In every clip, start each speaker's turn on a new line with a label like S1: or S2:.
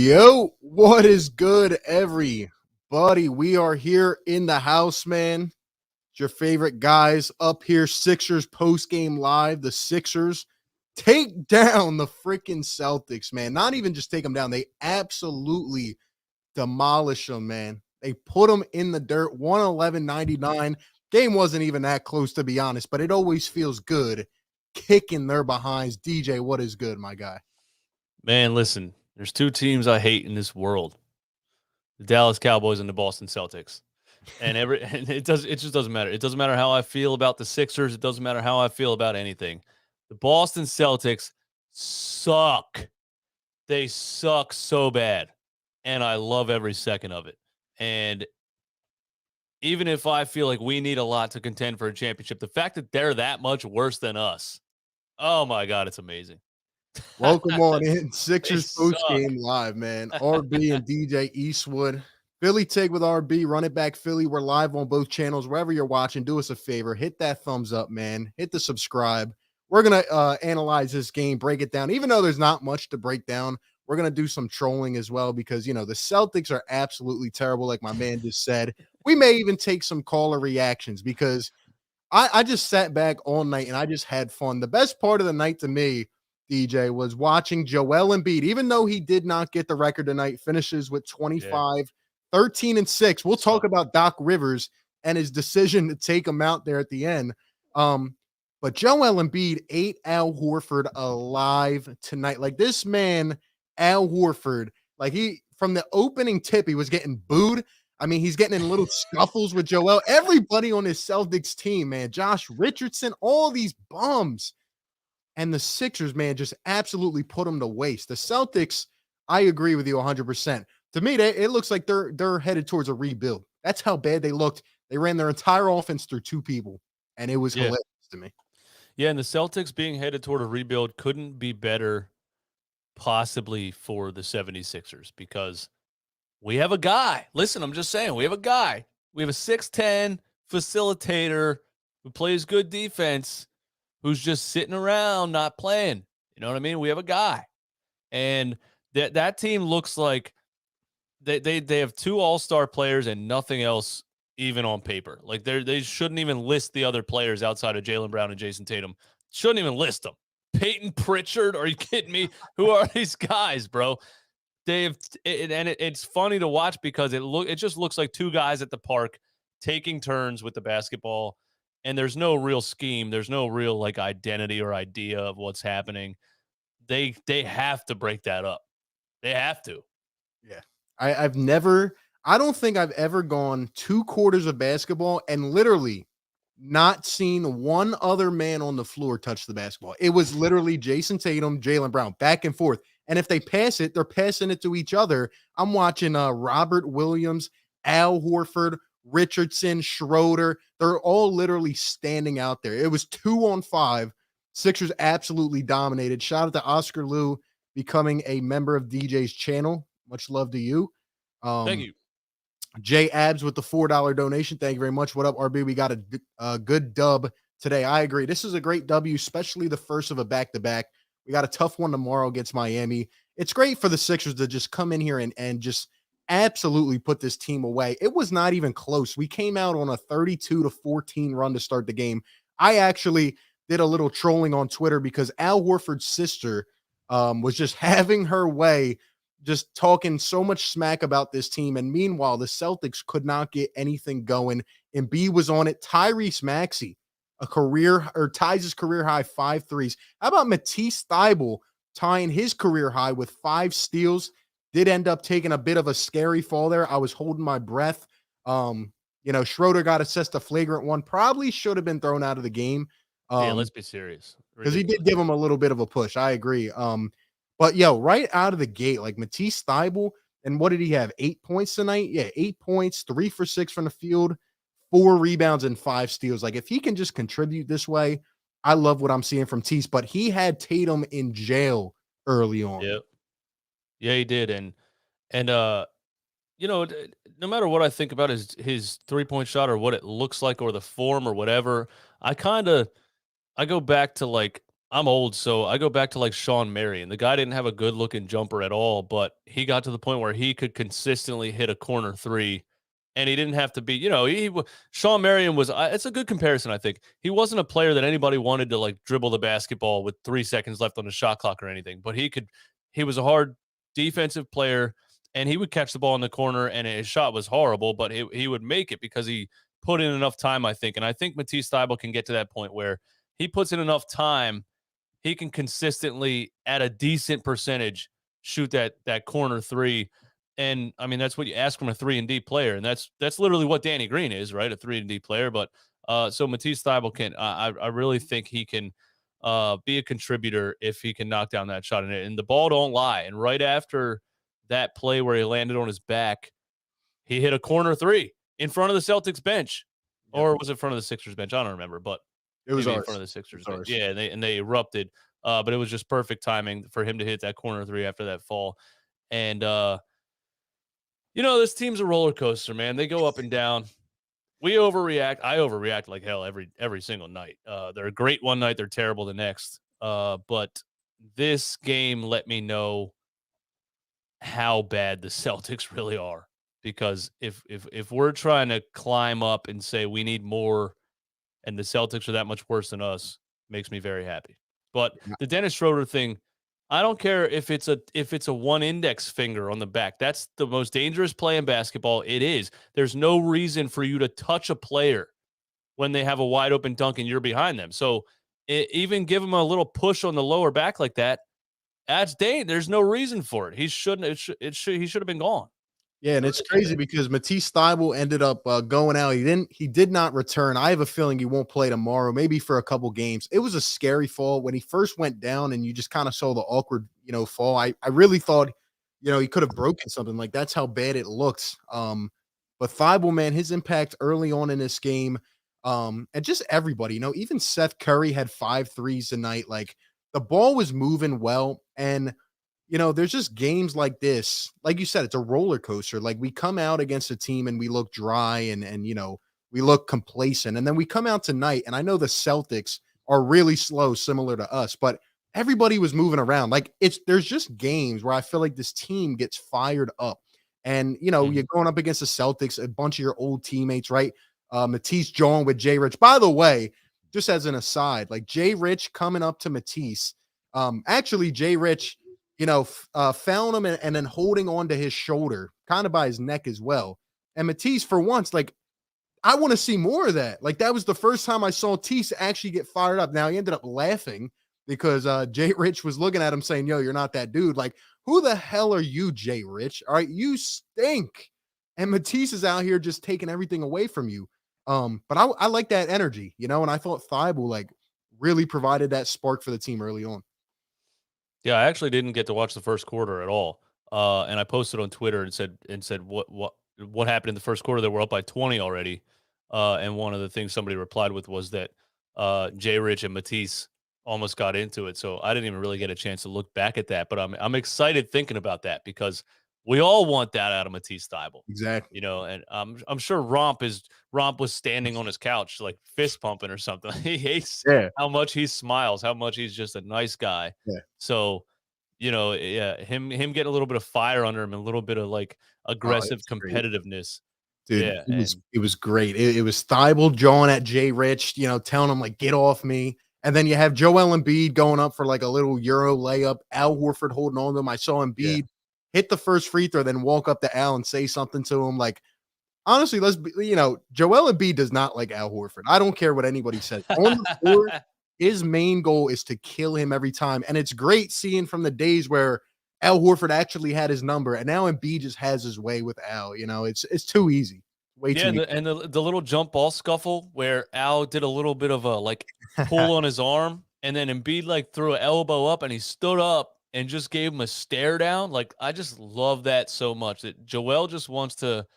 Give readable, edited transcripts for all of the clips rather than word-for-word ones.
S1: Yo, what is good, everybody? We are here in the house, man. It's your favorite guys up here, Sixers post-game live. The Sixers take down the freaking Celtics, man. Not even just take them down. They absolutely demolish them, man. They put them in the dirt, 111-99. Game wasn't even that close, to be honest, but it always feels good kicking their behinds. DJ, what is good, my guy?
S2: Man, listen, there's two teams I hate in this world: the Dallas Cowboys and the Boston Celtics. And it just doesn't matter. It doesn't matter how I feel about the Sixers. It doesn't matter how I feel about anything. The Boston Celtics suck. They suck so bad. And I love every second of it. And even if I feel like we need a lot to contend for a championship, the fact that they're that much worse than us, oh my God, it's amazing.
S1: Welcome on in.
S2: They
S1: Sixers post
S2: suck.
S1: game live, man. RB and DJ Eastwood. Philly take with RB, run it back Philly. We're live on both channels. Wherever you're watching, do us a favor. Hit that thumbs up, man. Hit the subscribe. We're going to analyze this game, break it down. Even though there's not much to break down, we're going to do some trolling as well because, the Celtics are absolutely terrible, like my man just said. We may even take some caller reactions because I just sat back all night and I just had fun. The best part of the night to me, DJ, was watching Joel Embiid, even though he did not get the record tonight, finishes with 25, 13, and 6. We'll talk about Doc Rivers and his decision to take him out there at the end. But Joel Embiid ate Al Horford alive tonight. Like this man, Al Horford, like from the opening tip, he was getting booed. I mean, he's getting in little scuffles with Joel. Everybody on his Celtics team, man, Josh Richardson, all these bums. And the Sixers, man, just absolutely put them to waste. The Celtics, I agree with you 100%. To me, it looks like they're headed towards a rebuild. That's how bad they looked. They ran their entire offense through two people, and it was hilarious to me.
S2: Yeah, and the Celtics being headed toward a rebuild couldn't be better possibly for the 76ers because we have a guy. Listen, I'm just saying, we have a guy. We have a 6'10 facilitator who plays good defense, who's just sitting around not playing. You know what I mean? We have a guy. And that team looks like they have two all-star players and nothing else even on paper. Like they shouldn't even list the other players outside of Jaylen Brown and Jason Tatum. Shouldn't even list them. Peyton Pritchard, are you kidding me? Who are these guys, bro? It's funny to watch because it just looks like two guys at the park taking turns with the basketball, and there's no real scheme. There's no real like identity or idea of what's happening. They have to break that up. They have to.
S1: Yeah. I don't think I've ever gone 2 quarters of basketball and literally not seen one other man on the floor touch the basketball. It was literally Jason Tatum, Jaylen Brown, back and forth. And if they pass it, they're passing it to each other. I'm watching Robert Williams, Al Horford, Richardson, Schroeder. They're all literally standing out there. It was 2-on-5. Sixers absolutely dominated. Shout out to Oscar Liu becoming a member of DJ's channel. Much love to you.
S2: Thank you.
S1: Jay Abs with the $4 donation. Thank you very much. What up, RB? We got a good dub today. I agree. This is a great W, especially the first of a back-to-back. We got a tough one tomorrow against Miami. It's great for the Sixers to just come in here and just absolutely put this team away. It was not even close. We came out on a 32-14 run to start the game. I actually did a little trolling on Twitter because Al Horford's sister was just having her way, just talking so much smack about this team. And meanwhile, the Celtics could not get anything going. Embiid was on it. Tyrese Maxey, ties his career high 5 threes. How about Matisse Thybulle tying his career high with 5 steals? Did end up taking a bit of a scary fall there. I was holding my breath. Schroeder got assessed a flagrant one. Probably should have been thrown out of the game.
S2: Yeah, let's be serious.
S1: Because he did give him a little bit of a push. I agree. But right out of the gate, like Matisse Thybulle, and what did he have? 8 points tonight? Yeah, 8 points, 3 for 6 from the field, 4 rebounds, and 5 steals. Like if he can just contribute this way, I love what I'm seeing from Tease. But he had Tatum in jail early on.
S2: Yep. Yeah, he did. And no matter what I think about his 3-point shot or what it looks like or the form or whatever, I go back to like I'm old, so I go back to like Sean Marion. The guy didn't have a good looking jumper at all, but he got to the point where he could consistently hit a corner three, and he didn't have to be. Sean Marion was. It's a good comparison, I think. He wasn't a player that anybody wanted to like dribble the basketball with 3 seconds left on the shot clock or anything, but he could. He was a hard defensive player, and he would catch the ball in the corner, and his shot was horrible, but he would make it because he put in enough time, I think. And I think Matisse Thybulle can get to that point where he puts in enough time, he can consistently, at a decent percentage, shoot that corner three. And I mean, that's what you ask from a 3-and-D player, and that's literally what Danny Green is, right? A 3-and-D player. But so Matisse Thybulle can, I really think he can be a contributor if he can knock down that shot. And the ball don't lie. And right after that play where he landed on his back, he hit a corner three in front of the Celtics bench, or was it in front of the Sixers bench? I don't remember, but
S1: It was
S2: maybe
S1: ours.
S2: in front of the Sixers.
S1: Ours.
S2: Yeah, and they erupted. But it was just perfect timing for him to hit that corner three after that fall. And this team's a roller coaster, man. They go up and down. We overreact. I overreact like hell every single night. They're great one night, they're terrible the next. But this game let me know how bad the Celtics really are. Because if we're trying to climb up and say we need more, and the Celtics are that much worse than us, makes me very happy. But the Dennis Schroeder thing, I don't care if it's a one index finger on the back. That's the most dangerous play in basketball. It is. There's no reason for you to touch a player when they have a wide open dunk and you're behind them. So even give him a little push on the lower back like that. That's dangerous. There's no reason for it. He shouldn't. He should have been gone.
S1: Yeah, and it's crazy because Matisse Thybulle ended up going out. He did not return. I have a feeling he won't play tomorrow, maybe for a couple games. It was a scary fall when he first went down, and you just kind of saw the awkward, fall. I really thought, he could have broken something. Like, that's how bad it looked. But Thybulle, man, his impact early on in this game, and just everybody, even Seth Curry had 5 threes tonight. Like, the ball was moving well, and there's just games like this. Like you said, it's a roller coaster. Like, we come out against a team and we look dry and we look complacent. And then we come out tonight, and I know the Celtics are really slow, similar to us, but everybody was moving around. Like, there's just games where I feel like this team gets fired up. And, you're going up against the Celtics, a bunch of your old teammates, right? Matisse joined with Jay Rich. By the way, just as an aside, like, Jay Rich coming up to Matisse. Actually, Jay Rich, found him and then holding on to his shoulder, kind of by his neck as well. And Matisse, for once, like, I want to see more of that. Like, that was the first time I saw Matisse actually get fired up. Now, he ended up laughing because Jay Rich was looking at him saying, yo, you're not that dude. Like, who the hell are you, Jay Rich? All right, you stink. And Matisse is out here just taking everything away from you. But I like that energy, and I thought Thybulle, like, really provided that spark for the team early on.
S2: Yeah, I actually didn't get to watch the first quarter at all. And I posted on Twitter and said what happened in the first quarter. They were up by 20 already. And one of the things somebody replied with was that Jay Rich and Matisse almost got into it. So I didn't even really get a chance to look back at that. But I'm excited thinking about that because we all want that out of Matisse Thybulle.
S1: Exactly.
S2: And I'm sure Romp was standing on his couch like fist pumping or something. He hates how much he smiles, how much he's just a nice guy.
S1: Yeah.
S2: So, him getting a little bit of fire under him and a little bit of like aggressive competitiveness.
S1: Dude,
S2: Yeah,
S1: it was great. It was Thybulle jawing at Jay Rich, telling him, like, get off me. And then you have Joel Embiid going up for like a little Euro layup. Al Horford holding on to him. I saw Embiid hit the first free throw, then walk up to Al and say something to him. Like, honestly, Joel Embiid does not like Al Horford. I don't care what anybody says. On the floor, his main goal is to kill him every time. And it's great seeing from the days where Al Horford actually had his number, and now Embiid just has his way with Al. It's too easy. Way too easy.
S2: And the little jump ball scuffle where Al did a little bit of a like pull on his arm, and then Embiid like threw an elbow up, and he stood up and just gave him a stare down. Like, I just love that so much. That Joel just wants to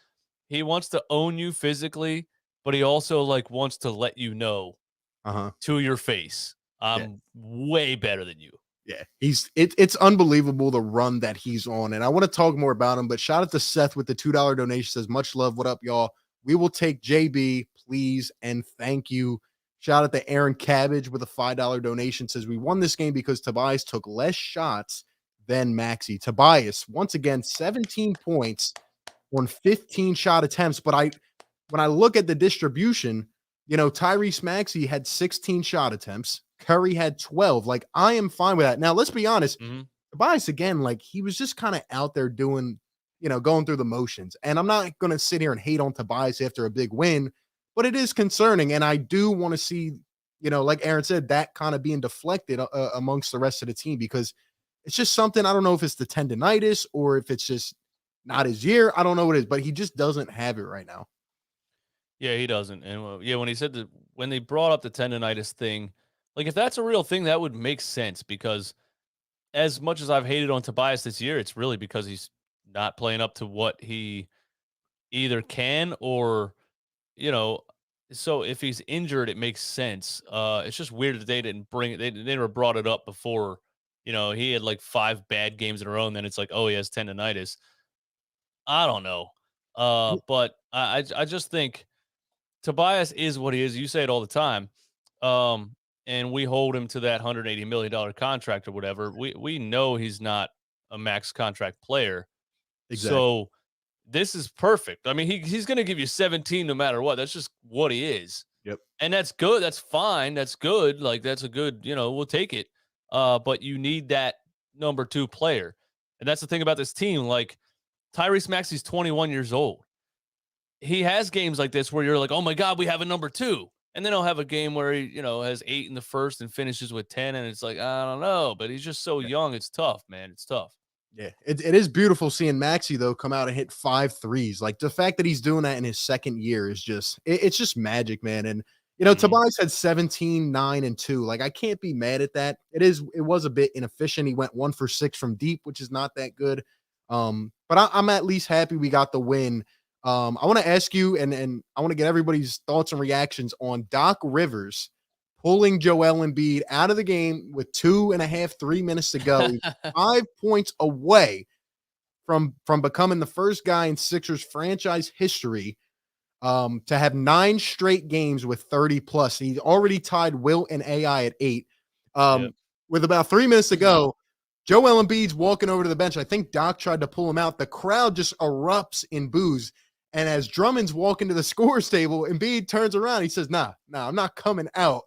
S2: own you physically, but he also like wants to let you know to your face, I'm way better than you.
S1: Yeah, it's unbelievable the run that he's on. And I want to talk more about him, but shout out to Seth with the $2 donation. Says, much love. What up, y'all? We will take JB, please, and thank you. Shout out to Aaron Cabbage with a $5 donation. Says we won this game because Tobias took less shots than Maxey. Tobias, once again, 17 points on 15 shot attempts. But when I look at the distribution, Tyrese Maxey had 16 shot attempts. Curry had 12. Like, I am fine with that. Now, let's be honest. Tobias, again, like, he was just kind of out there doing, going through the motions. And I'm not going to sit here and hate on Tobias after a big win, but it is concerning. And I do want to see, like Aaron said, that kind of being deflected amongst the rest of the team, because it's just something. I don't know if it's the tendonitis or if it's just not his year. I don't know what it is, but he just doesn't have it right now.
S2: Yeah, he doesn't. And when he said that, when they brought up the tendonitis thing, like, if that's a real thing, that would make sense, because as much as I've hated on Tobias this year, it's really because he's not playing up to what he either can or, so if he's injured, it makes sense. It's just weird that they didn't bring it. They never brought it up before. He had like 5 bad games in a row, and then it's like, oh, he has tendonitis. I don't know. But I just think Tobias is what he is. You say it all the time. And we hold him to that $180 million contract or whatever. We know he's not a max contract player.
S1: Exactly.
S2: So this is perfect. I mean, he's going to give you 17 no matter what. That's just what he is.
S1: Yep.
S2: And that's good. That's fine. That's good. Like, that's a good, we'll take it. But you need that number 2 player. And that's the thing about this team. Like, Tyrese Maxey's 21 years old. He has games like this where you're like, oh my God, we have a number 2. And then he'll have a game where he, has 8 in the first and finishes with 10. And it's like, I don't know, but he's just so young. It's tough, man. It's tough.
S1: Yeah, it is beautiful seeing Maxey, though, come out and hit 5 threes. Like, the fact that he's doing that in his second year is just, it's just magic, man. And, Tobias had 17, 9, and 2. Like, I can't be mad at that. It was a bit inefficient. He went 1 for 6 from deep, which is not that good. But I'm at least happy we got the win. I want to ask you, and I want to get everybody's thoughts and reactions on Doc Rivers pulling Joel Embiid out of the game with 2.5, 3 minutes to go, 5 points away from becoming the first guy in Sixers franchise history to have 9 straight games with 30 plus. He already tied Wilt and AI at 8. With about 3 minutes to go, Joel Embiid's walking over to the bench. I think Doc tried to pull him out. The crowd just erupts in boos. And as Drummond's walking to the scores table, Embiid turns around. He says, nah, I'm not coming out.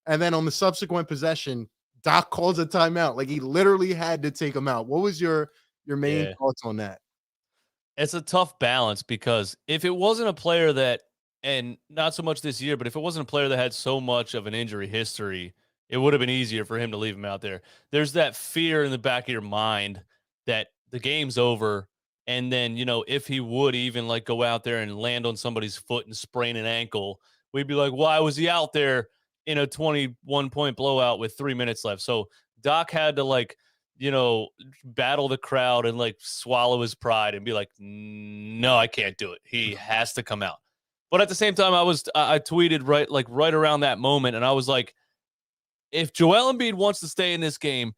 S1: And then on the subsequent possession, Doc calls a timeout. Like, he literally had to take him out. What was your main thoughts on that?
S2: It's a tough balance, because if it wasn't a player that, and not so much this year, but if it wasn't a player that had so much of an injury history, it would have been easier for him to leave him out there. There's that fear in the back of your mind that the game's over. And then, if he would even like go out there and land on somebody's foot and sprain an ankle, we'd be like, why was he out there in a 21-point blowout with 3 minutes left? So Doc had to battle the crowd and like swallow his pride and be like, no, I can't do it. He has to come out. But at the same time, I tweeted right around that moment, and I was like, if Joel Embiid wants to stay in this game,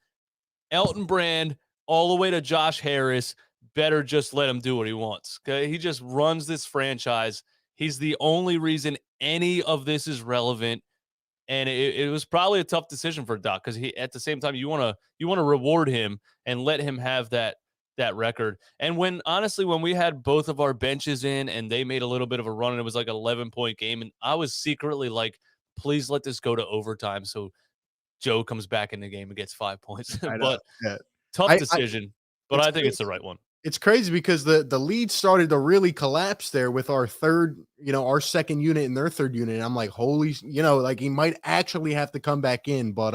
S2: Elton Brand all the way to Josh Harris better just let him do what he wants. Okay, he just runs this franchise. He's the only reason any of this is relevant. And it was probably a tough decision for Doc, because he, at the same time, you want to reward him and let him have that record. And when we had both of our benches in and they made a little bit of a run and it was like an 11-point game, and I was secretly like, please let this go to overtime so Joe comes back in the game and gets 5 points. But tough decision. But I think it's the right one.
S1: It's crazy because the lead started to really collapse there with our our second unit and their third unit. And I'm like, holy, like, he might actually have to come back in. But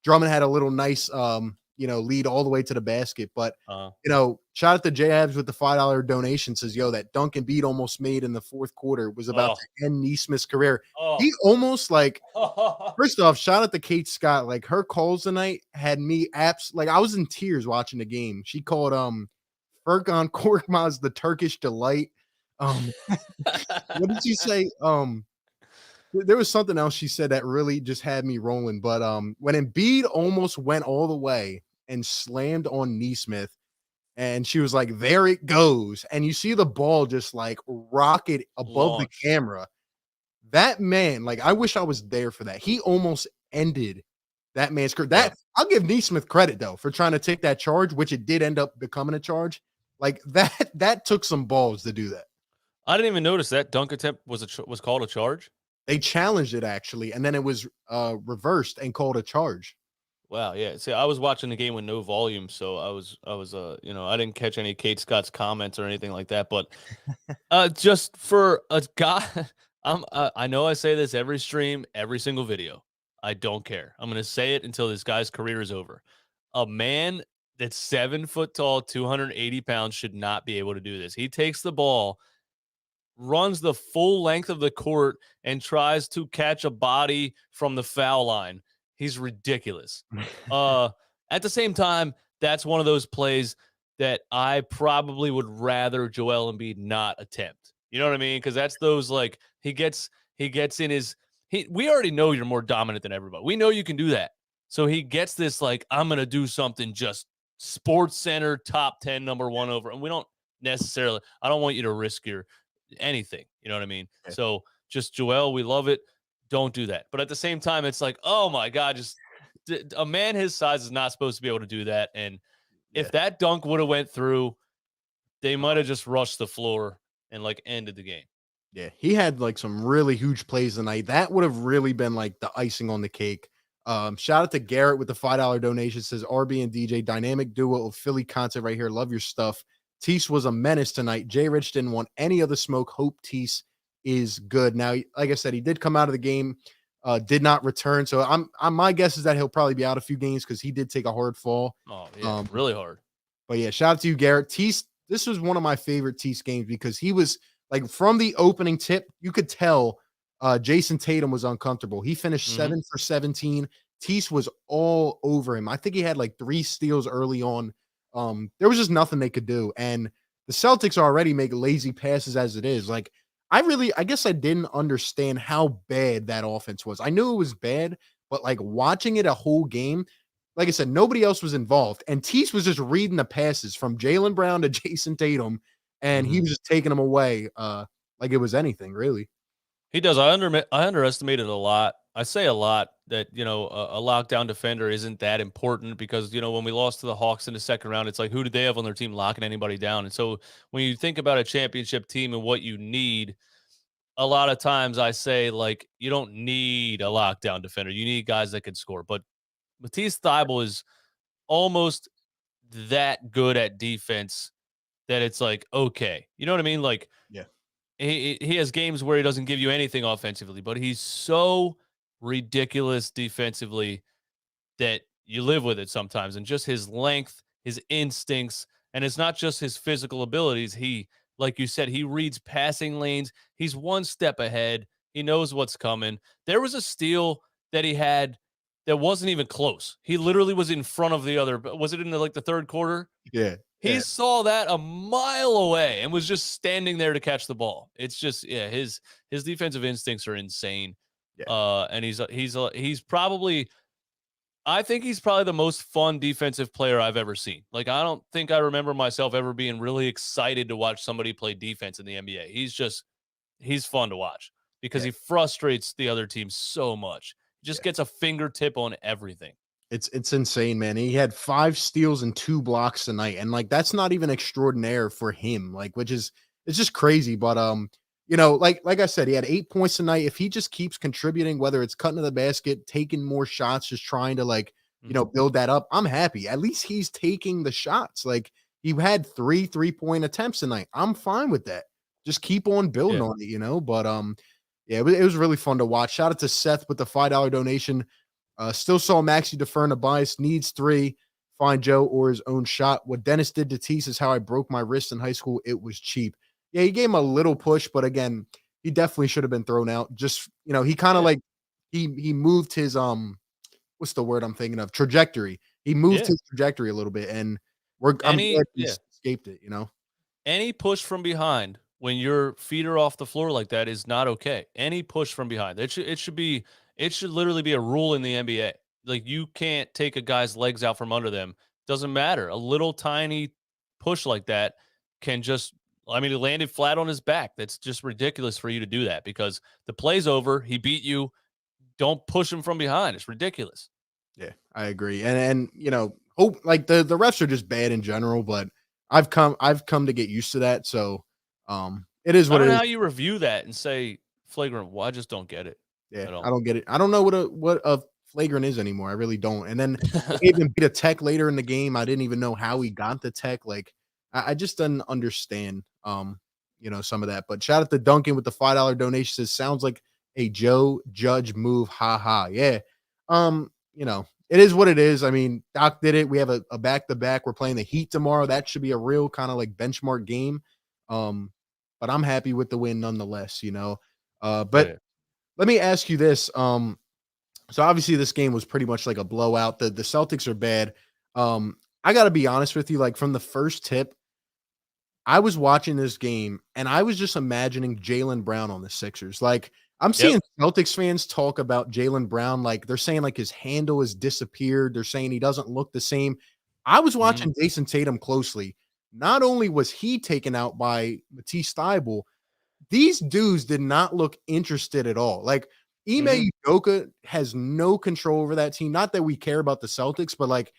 S1: Drummond had a little nice lead all the way to the basket. But shout out to J Abs with the $5 donation. Says, that dunk Embiid almost made in the fourth quarter was about to end Neesmith's career. He almost first off, shout out to Kate Scott. Like, her calls tonight had me I was in tears watching the game. She called Furkan Korkmaz the Turkish delight. What did she say? There was something else she said that really just had me rolling. But when Embiid almost went all the way and slammed on Neesmith, and she was like, there it goes. And you see the ball just like rocket above the camera. that man, like, I wish I was there for that. He almost ended that man's career.
S2: Yeah.
S1: That I'll give Neesmith credit though for trying to take that charge, which it did end up becoming a charge. Like that took some balls to do that.
S2: I didn't even notice that dunk attempt was called a charge.
S1: They challenged it actually, and then it was reversed and called a charge.
S2: Wow, yeah. See, I was watching the game with no volume, so I didn't catch any Kate Scott's comments or anything like that. But just for a guy, I know I say this every stream, every single video. I don't care. I'm gonna say it until this guy's career is over. A man that's 7 foot tall, 280 pounds should not be able to do this. He takes the ball, runs the full length of the court, and tries to catch a body from the foul line. He's ridiculous. At the same time, that's one of those plays that I probably would rather Joel Embiid not attempt. You know what I mean? Because that's those like he gets in his we already know you're more dominant than everybody. We know you can do that. So he gets this like I'm gonna do something just Sports Center top 10 number one over. And we don't necessarily I don't want you to risk your anything. You know what I mean?
S1: Yeah.
S2: So just Joel, we love it. Don't do that. But at the same time, it's like, oh my God, just a man his size is not supposed to be able to do that. And if that dunk would have went through, they might have just rushed the floor and like ended the game.
S1: Yeah, he had like some really huge plays tonight. That would have really been like the icing on the cake. Shout out to Garrett with the $5 donation. Says RB and DJ dynamic duo of Philly content right here. Love your stuff. Tease was a menace tonight. Jay Rich didn't want any other smoke. Hope Tease is good. Now, like I said, he did come out of the game, did not return. So I'm my guess is that he'll probably be out a few games because he did take a hard fall.
S2: Oh yeah, really hard.
S1: But yeah, shout out to you, Garrett. Tease, this was one of my favorite Tease games because he was like from the opening tip, you could tell Jason Tatum was uncomfortable. He finished 7 for 17. Tease was all over him. I think he had like 3 steals early on. There was just nothing they could do. And the Celtics already make lazy passes as it is. Like, I guess I didn't understand how bad that offense was. I knew it was bad, but like watching it a whole game, like I said, nobody else was involved. And Tease was just reading the passes from Jaylen Brown to Jason Tatum, and he was just taking them away like it was anything, really.
S2: He does. I underestimated a lot. I say a lot that, a lockdown defender isn't that important because, when we lost to the Hawks in the second round, it's like, who did they have on their team locking anybody down? And so when you think about a championship team and what you need, a lot of times I say, like, you don't need a lockdown defender. You need guys that can score. But Matisse Thybulle is almost that good at defense that it's like, okay. You know what I mean? Like,
S1: Yeah.
S2: he has games where he doesn't give you anything offensively, but he's so ridiculous defensively that you live with it sometimes. And just his length, his instincts, and it's not just his physical abilities. He, like you said, he reads passing lanes. He's one step ahead. He knows what's coming. There was a steal that he had that wasn't even close. He literally was in front of the other. Was it in the third quarter?
S1: Yeah.
S2: He saw that a mile away and was just standing there to catch the ball. It's just, his defensive instincts are insane.
S1: Yeah.
S2: And he's probably, I think he's probably the most fun defensive player I've ever seen. Like, I don't think I remember myself ever being really excited to watch somebody play defense in the NBA. He's fun to watch because he frustrates the other team so much. He just gets a fingertip on everything.
S1: It's insane, man. He had 5 steals and 2 blocks tonight, and like that's not even extraordinaire for him. Like, it's just crazy. But like I said, he had 8 points tonight. If he just keeps contributing, whether it's cutting to the basket, taking more shots, just trying to build that up, I'm happy. At least he's taking the shots. Like, he had 3 3-point attempts tonight. I'm fine with that. Just keep on building on it, But it was really fun to watch. Shout out to Seth with the $5 donation. Still saw Maxey deferring to bias, needs 3, find Joe or his own shot. What Dennis did to Tease is how I broke my wrist in high school. It was cheap. Yeah, he gave him a little push, but again, he definitely should have been thrown out. Just, he kind of he moved his what's the word I'm thinking of? Trajectory. He moved his trajectory a little bit, and I'm glad he escaped it,
S2: Any push from behind when your feet are off the floor like that is not okay. Any push from behind. It should literally be a rule in the NBA. Like, you can't take a guy's legs out from under them. Doesn't matter. A little tiny push like that can just I mean, he landed flat on his back. That's just ridiculous for you to do that because the play's over. He beat you. Don't push him from behind. It's ridiculous.
S1: Yeah, I agree. And hope like the refs are just bad in general, but I've come to get used to that. So it is
S2: I
S1: what
S2: don't
S1: it
S2: know
S1: is.
S2: how you review that and say flagrant. Well, I just don't get it
S1: Yeah,
S2: at
S1: I
S2: all.
S1: don't get it. I don't know what a flagrant is anymore. I really don't. And then they even beat a tech later in the game. I didn't even know how he got the tech. Like I just didn't understand some of that. But shout out to Duncan with the $5 donation. Says sounds like a Joe Judge move. Ha ha. Yeah. It is what it is. I mean, Doc did it. We have a back-to-back. We're playing the Heat tomorrow. That should be a real kind of like benchmark game. But I'm happy with the win nonetheless.
S2: Oh,
S1: But
S2: yeah.
S1: let me ask you this. So obviously this game was pretty much like a blowout. The Celtics are bad. I gotta be honest with you, like from the first tip, I was watching this game and I was just imagining Jaylen Brown on the Sixers. Like I'm
S2: Yep.
S1: seeing Celtics fans talk about Jaylen Brown, like they're saying like his handle has disappeared. They're saying he doesn't look the same. I was
S2: Mhm.
S1: watching Jason Tatum closely. Not only was he taken out by Matisse Thybulle, these dudes did not look interested at all. Like
S2: Mhm.
S1: Ime Udoka has no control over that team. Not that we care about the Celtics, but like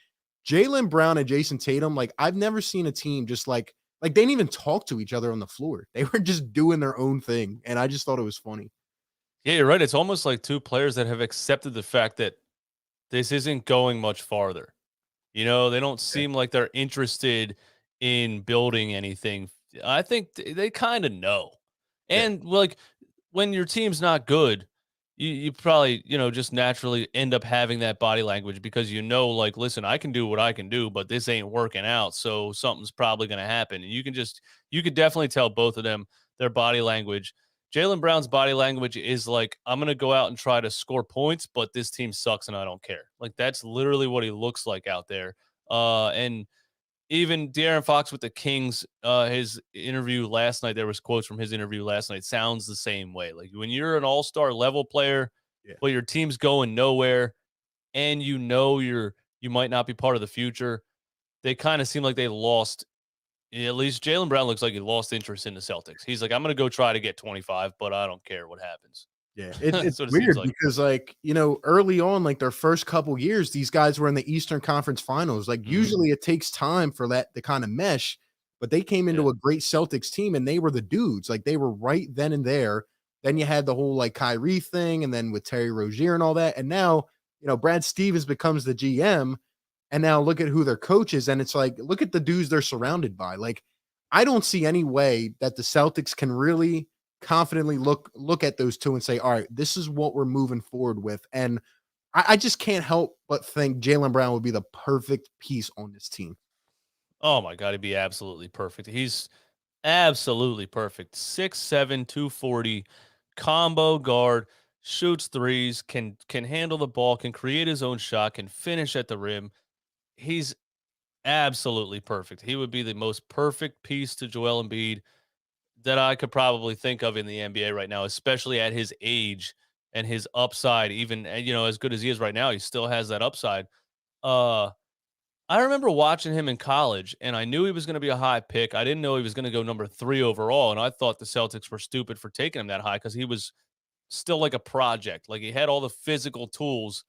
S1: Jaylen Brown and Jason Tatum, like I've never seen a team just like they didn't even talk to each other on the floor. They were just doing their own thing, and I just thought it was funny.
S2: Yeah, you're right. It's almost like two players that have accepted the fact that this isn't going much farther. They don't
S1: Yeah,
S2: seem like they're interested in building anything. I think they kind of know.
S1: yeah,
S2: And like when your team's not good, you probably, just naturally end up having that body language because like, listen, I can do what I can do, but this ain't working out. So something's probably going to happen. And you could definitely tell both of them their body language. Jaylen Brown's body language is like, I'm going to go out and try to score points, but this team sucks and I don't care. Like, that's literally what he looks like out there. And even De'Aaron Fox with the Kings, his interview last night, there was quotes from his interview last night, sounds the same way. Like when you're an all-star level player,
S1: yeah.
S2: but your team's going nowhere and you might not be part of the future, they kind of seem like they lost. At least Jaylen Brown looks like he lost interest in the Celtics. He's like, I'm gonna go try to get 25, but I don't care what happens.
S1: Yeah, it's
S2: That's what it seems
S1: weird
S2: like.
S1: because, like, early on, like, their first couple years, these guys were in the Eastern Conference Finals. Like,
S2: Mhm.
S1: usually it takes time for that to kinda mesh, but they came
S2: Yeah.
S1: into a great Celtics team, and they were the dudes. Like, they were right then and there. Then you had the whole, like, Kyrie thing, and then with Terry Rozier and all that, and now, Brad Stevens becomes the GM, and now look at who their coach is, and it's like, look at the dudes they're surrounded by. Like, I don't see any way that the Celtics can really confidently look at those two and say, all right, this is what we're moving forward with. And I just can't help but think Jaylen Brown would be the perfect piece on this team.
S2: Oh my god, he'd be absolutely perfect. He's absolutely perfect. 6'7", 240, combo guard, shoots threes, can handle the ball, can create his own shot, can finish at the rim. He's absolutely perfect. He would be the most perfect piece to Joel Embiid that I could probably think of in the NBA right now, especially at his age and his upside. Even as good as he is right now, he still has that upside. Uh, I remember watching him in college, and I knew he was going to be a high pick. I didn't know he was going to go number 3 overall, and I thought the Celtics were stupid for taking him that high because he was still like a project. Like he had all the physical tools,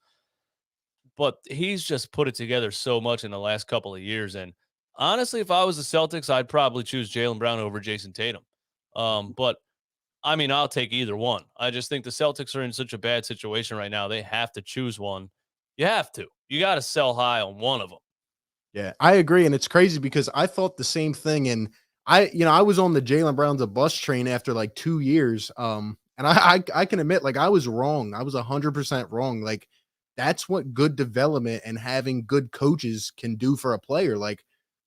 S2: but he's just put it together so much in the last couple of years. And honestly, if I was the Celtics, I'd probably choose Jaylen Brown over Jason Tatum. But I mean, I'll take either one. I just think the Celtics are in such a bad situation right now. They have to choose one. You have to. You got to sell high on one of them.
S1: Yeah, I agree. And it's crazy because I thought the same thing. And I was on the Jaylen Brown's a bus train after like 2 years. And I can admit, like, I was wrong. I was 100% wrong. Like, that's what good development and having good coaches can do for a player. Like,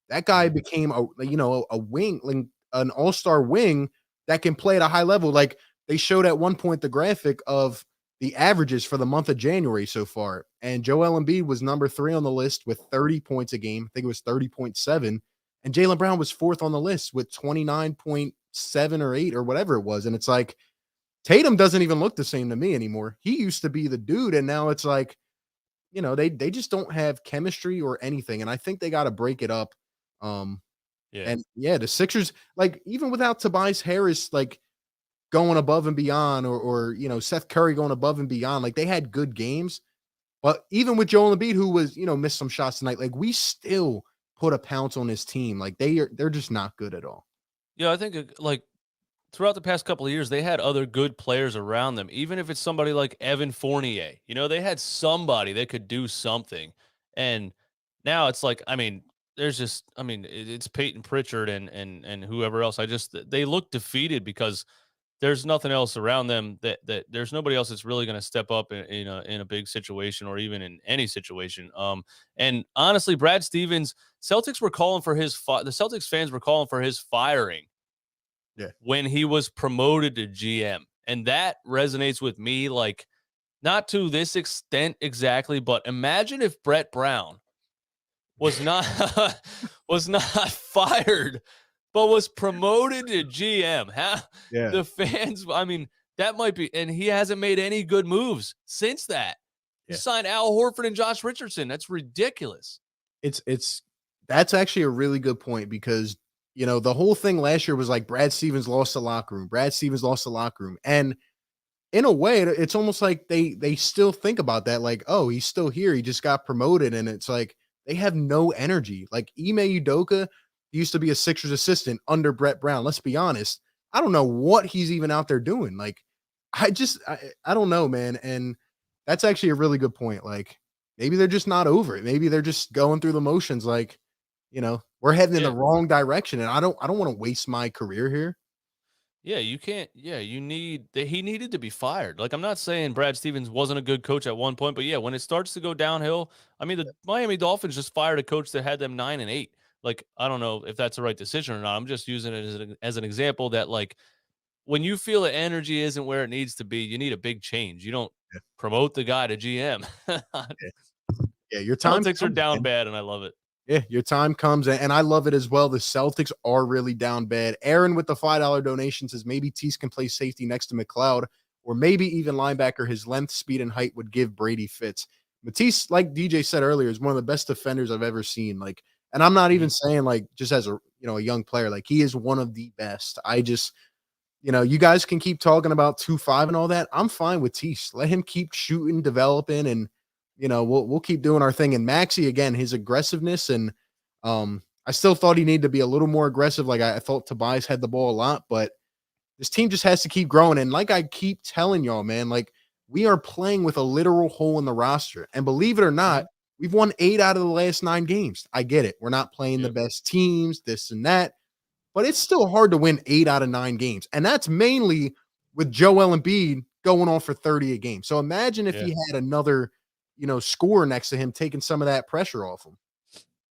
S1: that guy
S2: Mhm.
S1: became a wing, like an all-star wing that can play at a high level. Like they showed at one point the graphic of the averages for the month of January so far. And Joel Embiid was number 3 on the list with 30 points a game. I think it was 30.7. And Jaylen Brown was 4th on the list with 29.7 or 8 or whatever it was. And it's like Tatum doesn't even look the same to me anymore. He used to be the dude, and now it's like, they just don't have chemistry or anything. And I think they got to break it up. Um,
S2: Yeah.
S1: And yeah, the Sixers, like even without Tobias Harris, like going above and beyond, or Seth Curry going above and beyond, like they had good games. But even with Joel Embiid, who was missed some shots tonight, like we still put a pounce on this team. Like they're just not good at all.
S2: Yeah, I think like throughout the past couple of years, they had other good players around them. Even if it's somebody like Evan Fournier, they had somebody that could do something. And now it's like, I mean, there's just, I mean, it's Peyton Pritchard and whoever else. They look defeated because there's nothing else around them that there's nobody else that's really going to step up in a big situation or even in any situation. And honestly, Brad Stevens, Celtics were calling for the Celtics fans were calling for his firing
S1: Yeah.
S2: when he was promoted to GM. And that resonates with me, like not to this extent exactly, but imagine if Brett Brown was not was not fired, but was promoted to GM.
S1: Yeah.
S2: The fans, I mean, that might be, and he hasn't made any good moves since that. He
S1: Yeah.
S2: signed Al Horford and Josh Richardson. That's ridiculous.
S1: It's that's actually a really good point because the whole thing last year was like Brad Stevens lost the locker room. Brad Stevens lost the locker room. And in a way, it's almost like they still think about that, like, oh, he's still here. He just got promoted. And it's like they have no energy. Like Ime Udoka used to be a Sixers assistant under Brett Brown. Let's be honest. I don't know what he's even out there doing. Like, I don't know, man. And that's actually a really good point. Like, maybe they're just not over it. Maybe they're just going through the motions. Like, we're heading in
S2: Yeah.
S1: the wrong direction, and I don't want to waste my career here.
S2: Yeah, you can't. Yeah, he needed to be fired. Like, I'm not saying Brad Stevens wasn't a good coach at one point, but yeah, when it starts to go downhill, I mean, the Miami Dolphins just fired a coach that had them 9-8. Like, I don't know if that's the right decision or not. I'm just using it as an example that, like, when you feel the energy isn't where it needs to be, you need a big change. You don't
S1: Yeah,
S2: promote the guy to GM.
S1: yeah, yeah. Your time
S2: Celtics are
S1: comes,
S2: down
S1: man.
S2: bad, and I love it.
S1: Yeah, your time comes, and I love it as well. The Celtics are really down bad. Aaron with the $5 donation says maybe Tease can play safety next to McLeod, or maybe even linebacker. His length, speed, and height would give Brady fits. Matisse, like DJ said earlier, is one of the best defenders I've ever seen. Like, and I'm not even
S2: Mhm.
S1: saying like just as a young player. Like, he is one of the best. I just you guys can keep talking about 2-5 and all that. I'm fine with Tease. Let him keep shooting, developing, and we'll keep doing our thing. And Maxey, again, his aggressiveness, and I still thought he needed to be a little more aggressive. Like I thought Tobias had the ball a lot, but this team just has to keep growing. And like I keep telling y'all, man, like we are playing with a literal hole in the roster. And believe it or not,
S2: Mhm.
S1: we've won 8 out of the last 9 games. I get it. We're not playing the
S2: Yep.
S1: best teams, this and that, but it's still hard to win 8 out of 9 games. And that's mainly with Joel Embiid going on for 30 a game. So imagine if
S2: Yeah.
S1: he had another, scorer next to him taking some of that pressure off him.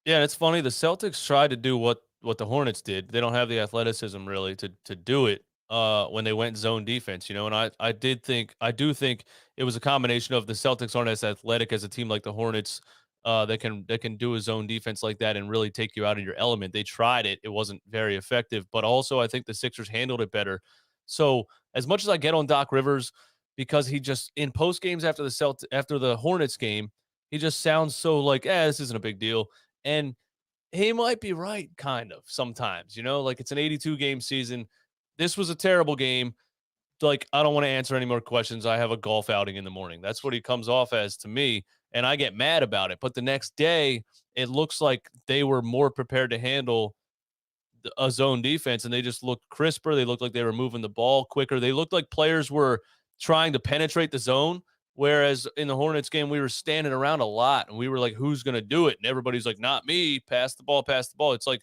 S2: Yeah, and it's funny. The Celtics tried to do what the Hornets did. They don't have the athleticism really to do it when they went zone defense, and I do think it was a combination of the Celtics aren't as athletic as a team like the Hornets that can do a zone defense like that and really take you out of your element. They tried it. It wasn't very effective, but also I think the Sixers handled it better. So, as much as I get on Doc Rivers because he just in post games after the Hornets game, he just sounds so like, this isn't a big deal. And he might be right, kind of sometimes, like it's an 82 game season. This was a terrible game. Like, I don't want to answer any more questions. I have a golf outing in the morning. That's what he comes off as to me. And I get mad about it. But the next day, it looks like they were more prepared to handle a zone defense and they just looked crisper. They looked like they were moving the ball quicker. They looked like players were trying to penetrate the zone. Whereas in the Hornets game, we were standing around a lot and we were like, who's going to do it? And everybody's like, not me. Pass the ball, pass the ball. It's like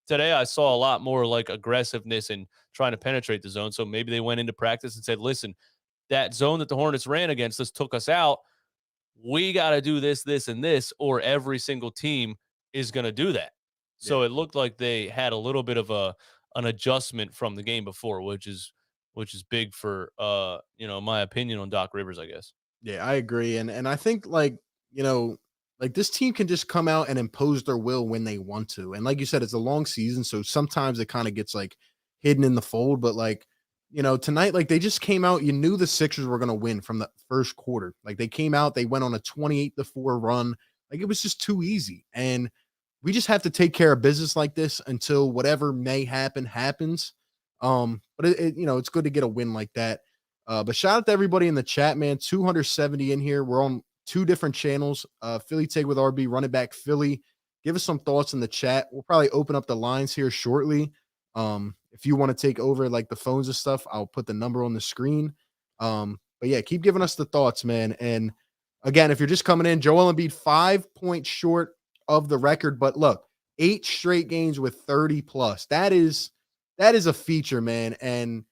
S2: today I saw a lot more like aggressiveness and trying to penetrate the zone. So maybe they went into practice and said, listen, that zone that the Hornets ran against us took us out. We got to do this, this, and this, or every single team is going to do that.
S1: Yeah.
S2: So it looked like they had a little bit of an adjustment from the game before, which is big for my opinion on Doc Rivers, I guess.
S1: Yeah, I agree. And I think like this team can just come out and impose their will when they want to. And like you said, it's a long season, so sometimes it kind of gets like hidden in the fold. But like, tonight, like they just came out, you knew the Sixers were gonna win from the first quarter. Like they came out, they went on a 28-4 run. Like it was just too easy. And we just have to take care of business like this until whatever may happen happens. But it's good to get a win like that. But shout out to everybody in the chat, man. 270 in here. We're on 2 different channels. Philly Take with RB, running back Philly. Give us some thoughts in the chat. We'll probably open up the lines here shortly. If you want to take over like the phones and stuff, I'll put the number on the screen. But yeah, keep giving us the thoughts, man. And again, if you're just coming in, Joel Embiid 5 points short of the record, but look, 8 straight games with 30 plus. That is a feature, man. And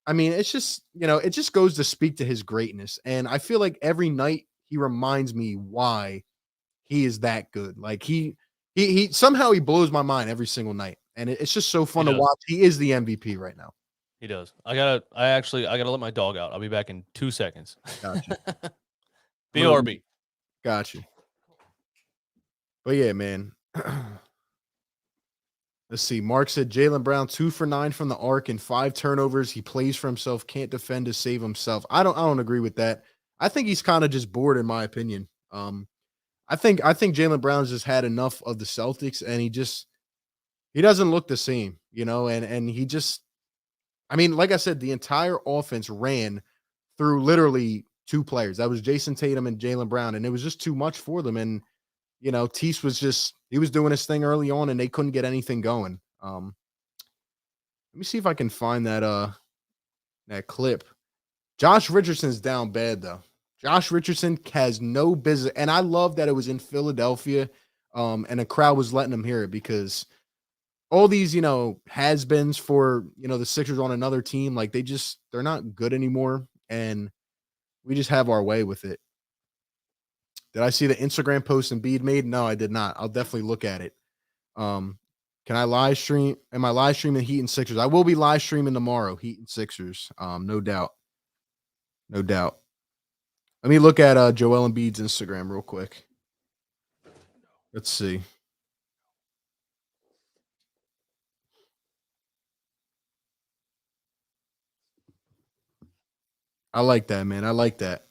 S1: I mean, it's just, it just goes to speak to his greatness. And I feel like every night he reminds me why he is that good. Like he somehow he blows my mind every single night. And it's just so fun to watch. He is the MVP right now.
S2: He does. I gotta let my dog out. I'll be back in 2 seconds.
S1: Gotcha.
S2: BRB.
S1: Got you. But yeah, man. Let's see. Mark said Jaylen Brown 2 for 9 from the arc and 5 turnovers. He plays for himself, can't defend to save himself. I don't agree with that. I think he's kind of just bored, in my opinion. I think Jaylen Brown's just had enough of the Celtics, and he doesn't look the same, and he just, I mean, like I said, the entire offense ran through literally 2 players. That was Jason Tatum and Jaylen Brown, and it was just too much for them. And Tease he was doing his thing early on, and they couldn't get anything going. Let me see if I can find that clip. Josh Richardson's down bad though. Josh Richardson has no business, and I love that it was in Philadelphia, and the crowd was letting him hear it, because all these, has-beens for, the Sixers on another team, like they're not good anymore, and we just have our way with it. Did I see the Instagram post Embiid made? No, I did not. I'll definitely look at it. Can I live stream? Am I live streaming Heat and Sixers? I will be live streaming tomorrow, Heat and Sixers. No doubt. No doubt. Let me look at Joel Embiid's Instagram real quick. Let's see. I like that, man. I like that.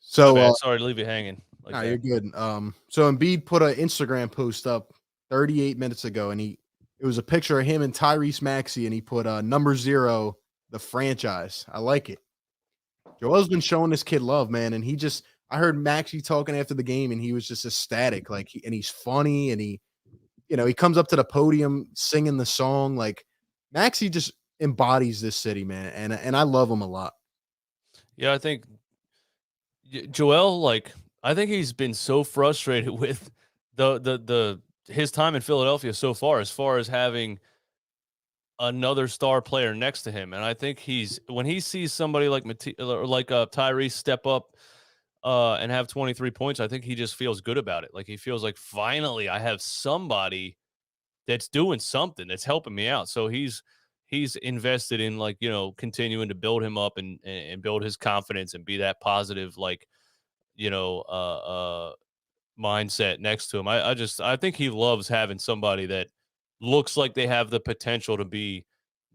S1: So
S2: sorry to leave you hanging.
S1: Nah, you're good. So Embiid put an Instagram post up 38 minutes ago, and it was a picture of him and Tyrese Maxey, and he put number 0, the franchise. I like it. Joel's been showing this kid love, man, and I heard Maxey talking after the game, and he was just ecstatic. Like, and he's funny, and he comes up to the podium singing the song. Like, Maxey just embodies this city, man, and I love him a lot.
S2: Yeah, I think Joel, I think he's been so frustrated with his time in Philadelphia so far as having another star player next to him. And I think when he sees somebody like Tyrese step up and have 23 points, I think he just feels good about it. Like, he feels like, finally I have somebody that's doing something, that's helping me out. So he's invested in, continuing to build him up and build his confidence and be that positive, mindset next to him. I think he loves having somebody that looks like they have the potential to be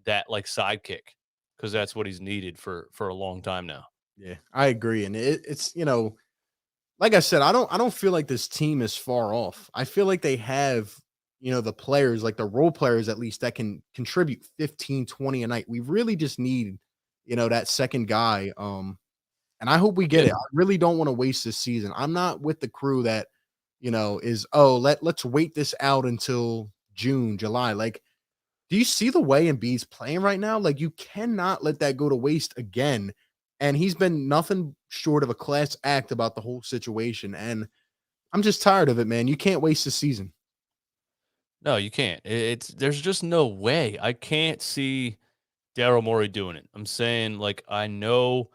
S2: that sidekick, because that's what he's needed for a long time now.
S1: Yeah, I agree. And it's, like I said, I don't feel like this team is far off. I feel like they have, the players, like the role players at least, that can contribute 15, 20 a night. We really just need, that second guy. And I hope we get it. I really don't want to waste this season. I'm not with the crew that, let's wait this out until June, July. Like, do you see the way Embiid's playing right now? Like, you cannot let that go to waste again. And he's been nothing short of a class act about the whole situation. And I'm just tired of it, man. You can't waste the season.
S2: No, you can't. There's just no way. I can't see Daryl Morey doing it. I'm saying, I know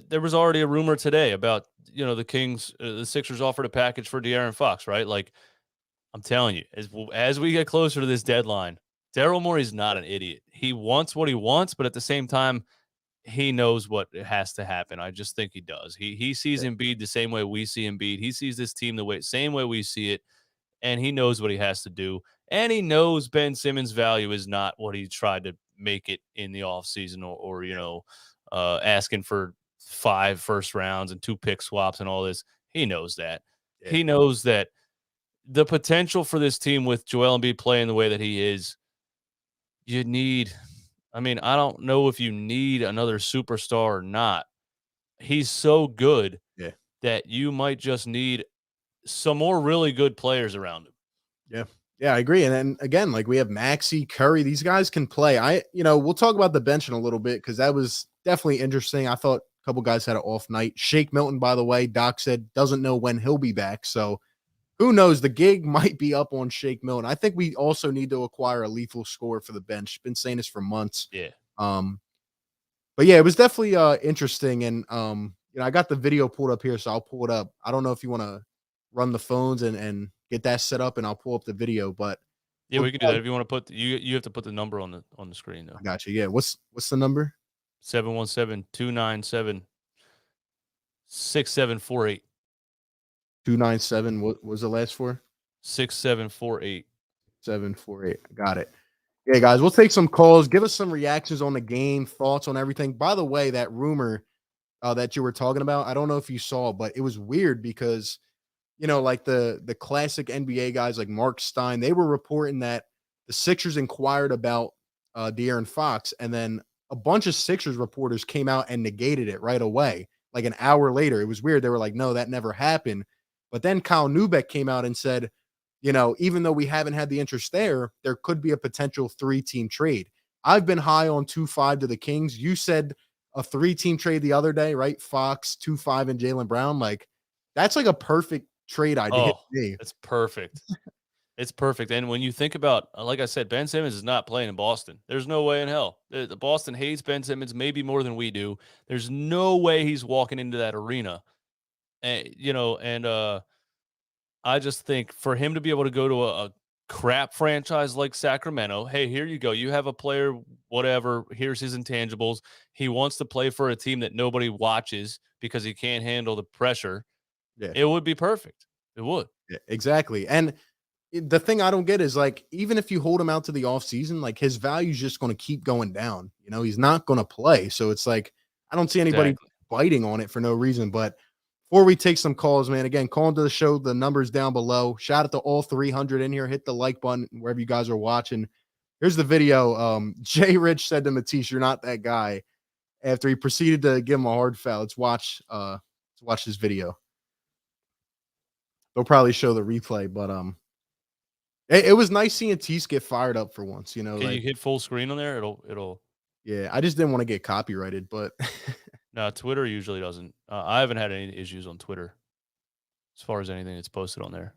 S2: there was already a rumor today about, the Sixers offered a package for De'Aaron Fox, right? I'm telling you, as we get closer to this deadline, Daryl Morey's not an idiot. He wants what he wants, but at the same time, he knows what has to happen. I just think he does. He sees Embiid the same way we see Embiid. He sees this team same way we see it, and he knows what he has to do. And he knows Ben Simmons' value is not what he tried to make it in the offseason, or asking for 5 first rounds and 2 pick swaps and all this. He knows that.
S1: Yeah.
S2: He knows that the potential for this team with Joel Embiid playing the way that he is, you need I mean, I don't know if you need another superstar or not. He's so good
S1: Yeah.
S2: that you might just need some more really good players around him.
S1: Yeah. Yeah, I agree. And then again, like we have Maxey, Curry, these guys can play. We'll talk about the bench in a little bit because that was definitely interesting. I thought a couple guys had an off night. Shake Milton, by the way, Doc said doesn't know when he'll be back. So who knows? The gig might be up on Shake Milton. I think we also need to acquire a lethal scorer for the bench. Been saying this for months.
S2: Yeah.
S1: But yeah, it was definitely interesting. And I got the video pulled up here, so I'll pull it up. I don't know if you want to run the phones and get that set up, and I'll pull up the video. But
S2: yeah, we can do that if you want to put you have to put the number on the screen though.
S1: I got you. Yeah, what's the number?
S2: 717-297-6748.
S1: 297. What was the last four?
S2: 6748.
S1: 748. Got it. Yeah, guys, we'll take some calls. Give us some reactions on the game, thoughts on everything. By the way, that rumor that you were talking about, I don't know if you saw, but it was weird because, like the classic NBA guys like Mark Stein, they were reporting that the Sixers inquired about De'Aaron Fox, and then a bunch of Sixers reporters came out and negated it right away. Like an hour later, it was weird. They were like, no, that never happened. But then Kyle Neubeck came out and said, even though we haven't had the interest there could be a potential 3-team trade. I've been high on 2-5 to the Kings. You said a 3-team trade the other day, right? Fox, 2-5, and Jaylen Brown. Like, that's like a perfect trade idea.
S2: Oh, it's perfect. It's perfect. And when you think about, like I said, Ben Simmons is not playing in Boston. There's no way in hell. The Boston hates Ben Simmons maybe more than we do. There's no way he's walking into that arena. And I just think for him to be able to go to a crap franchise like Sacramento, hey, here you go. You have a player, whatever. Here's his intangibles. He wants to play for a team that nobody watches because he can't handle the pressure.
S1: Yeah.
S2: It would be perfect. It would.
S1: Yeah, exactly. And the thing I don't get is, like, even if you hold him out to the offseason, like, his value is just going to keep going down. He's not going to play. So it's like, I don't see anybody biting on it for no reason. But before we take some calls, man, again, call into the show. The number's down below. Shout out to all 300 in here. Hit the like button wherever you guys are watching. Here's the video. Jay Rich said to Matisse, "You're not that guy," after he proceeded to give him a hard foul. Let's watch this video. They'll probably show the replay, but it was nice seeing Tease get fired up for once.
S2: Can you hit full screen on there? It'll.
S1: Yeah, I just didn't want to get copyrighted, but
S2: no, Twitter usually doesn't. I haven't had any issues on Twitter as far as anything that's posted on there.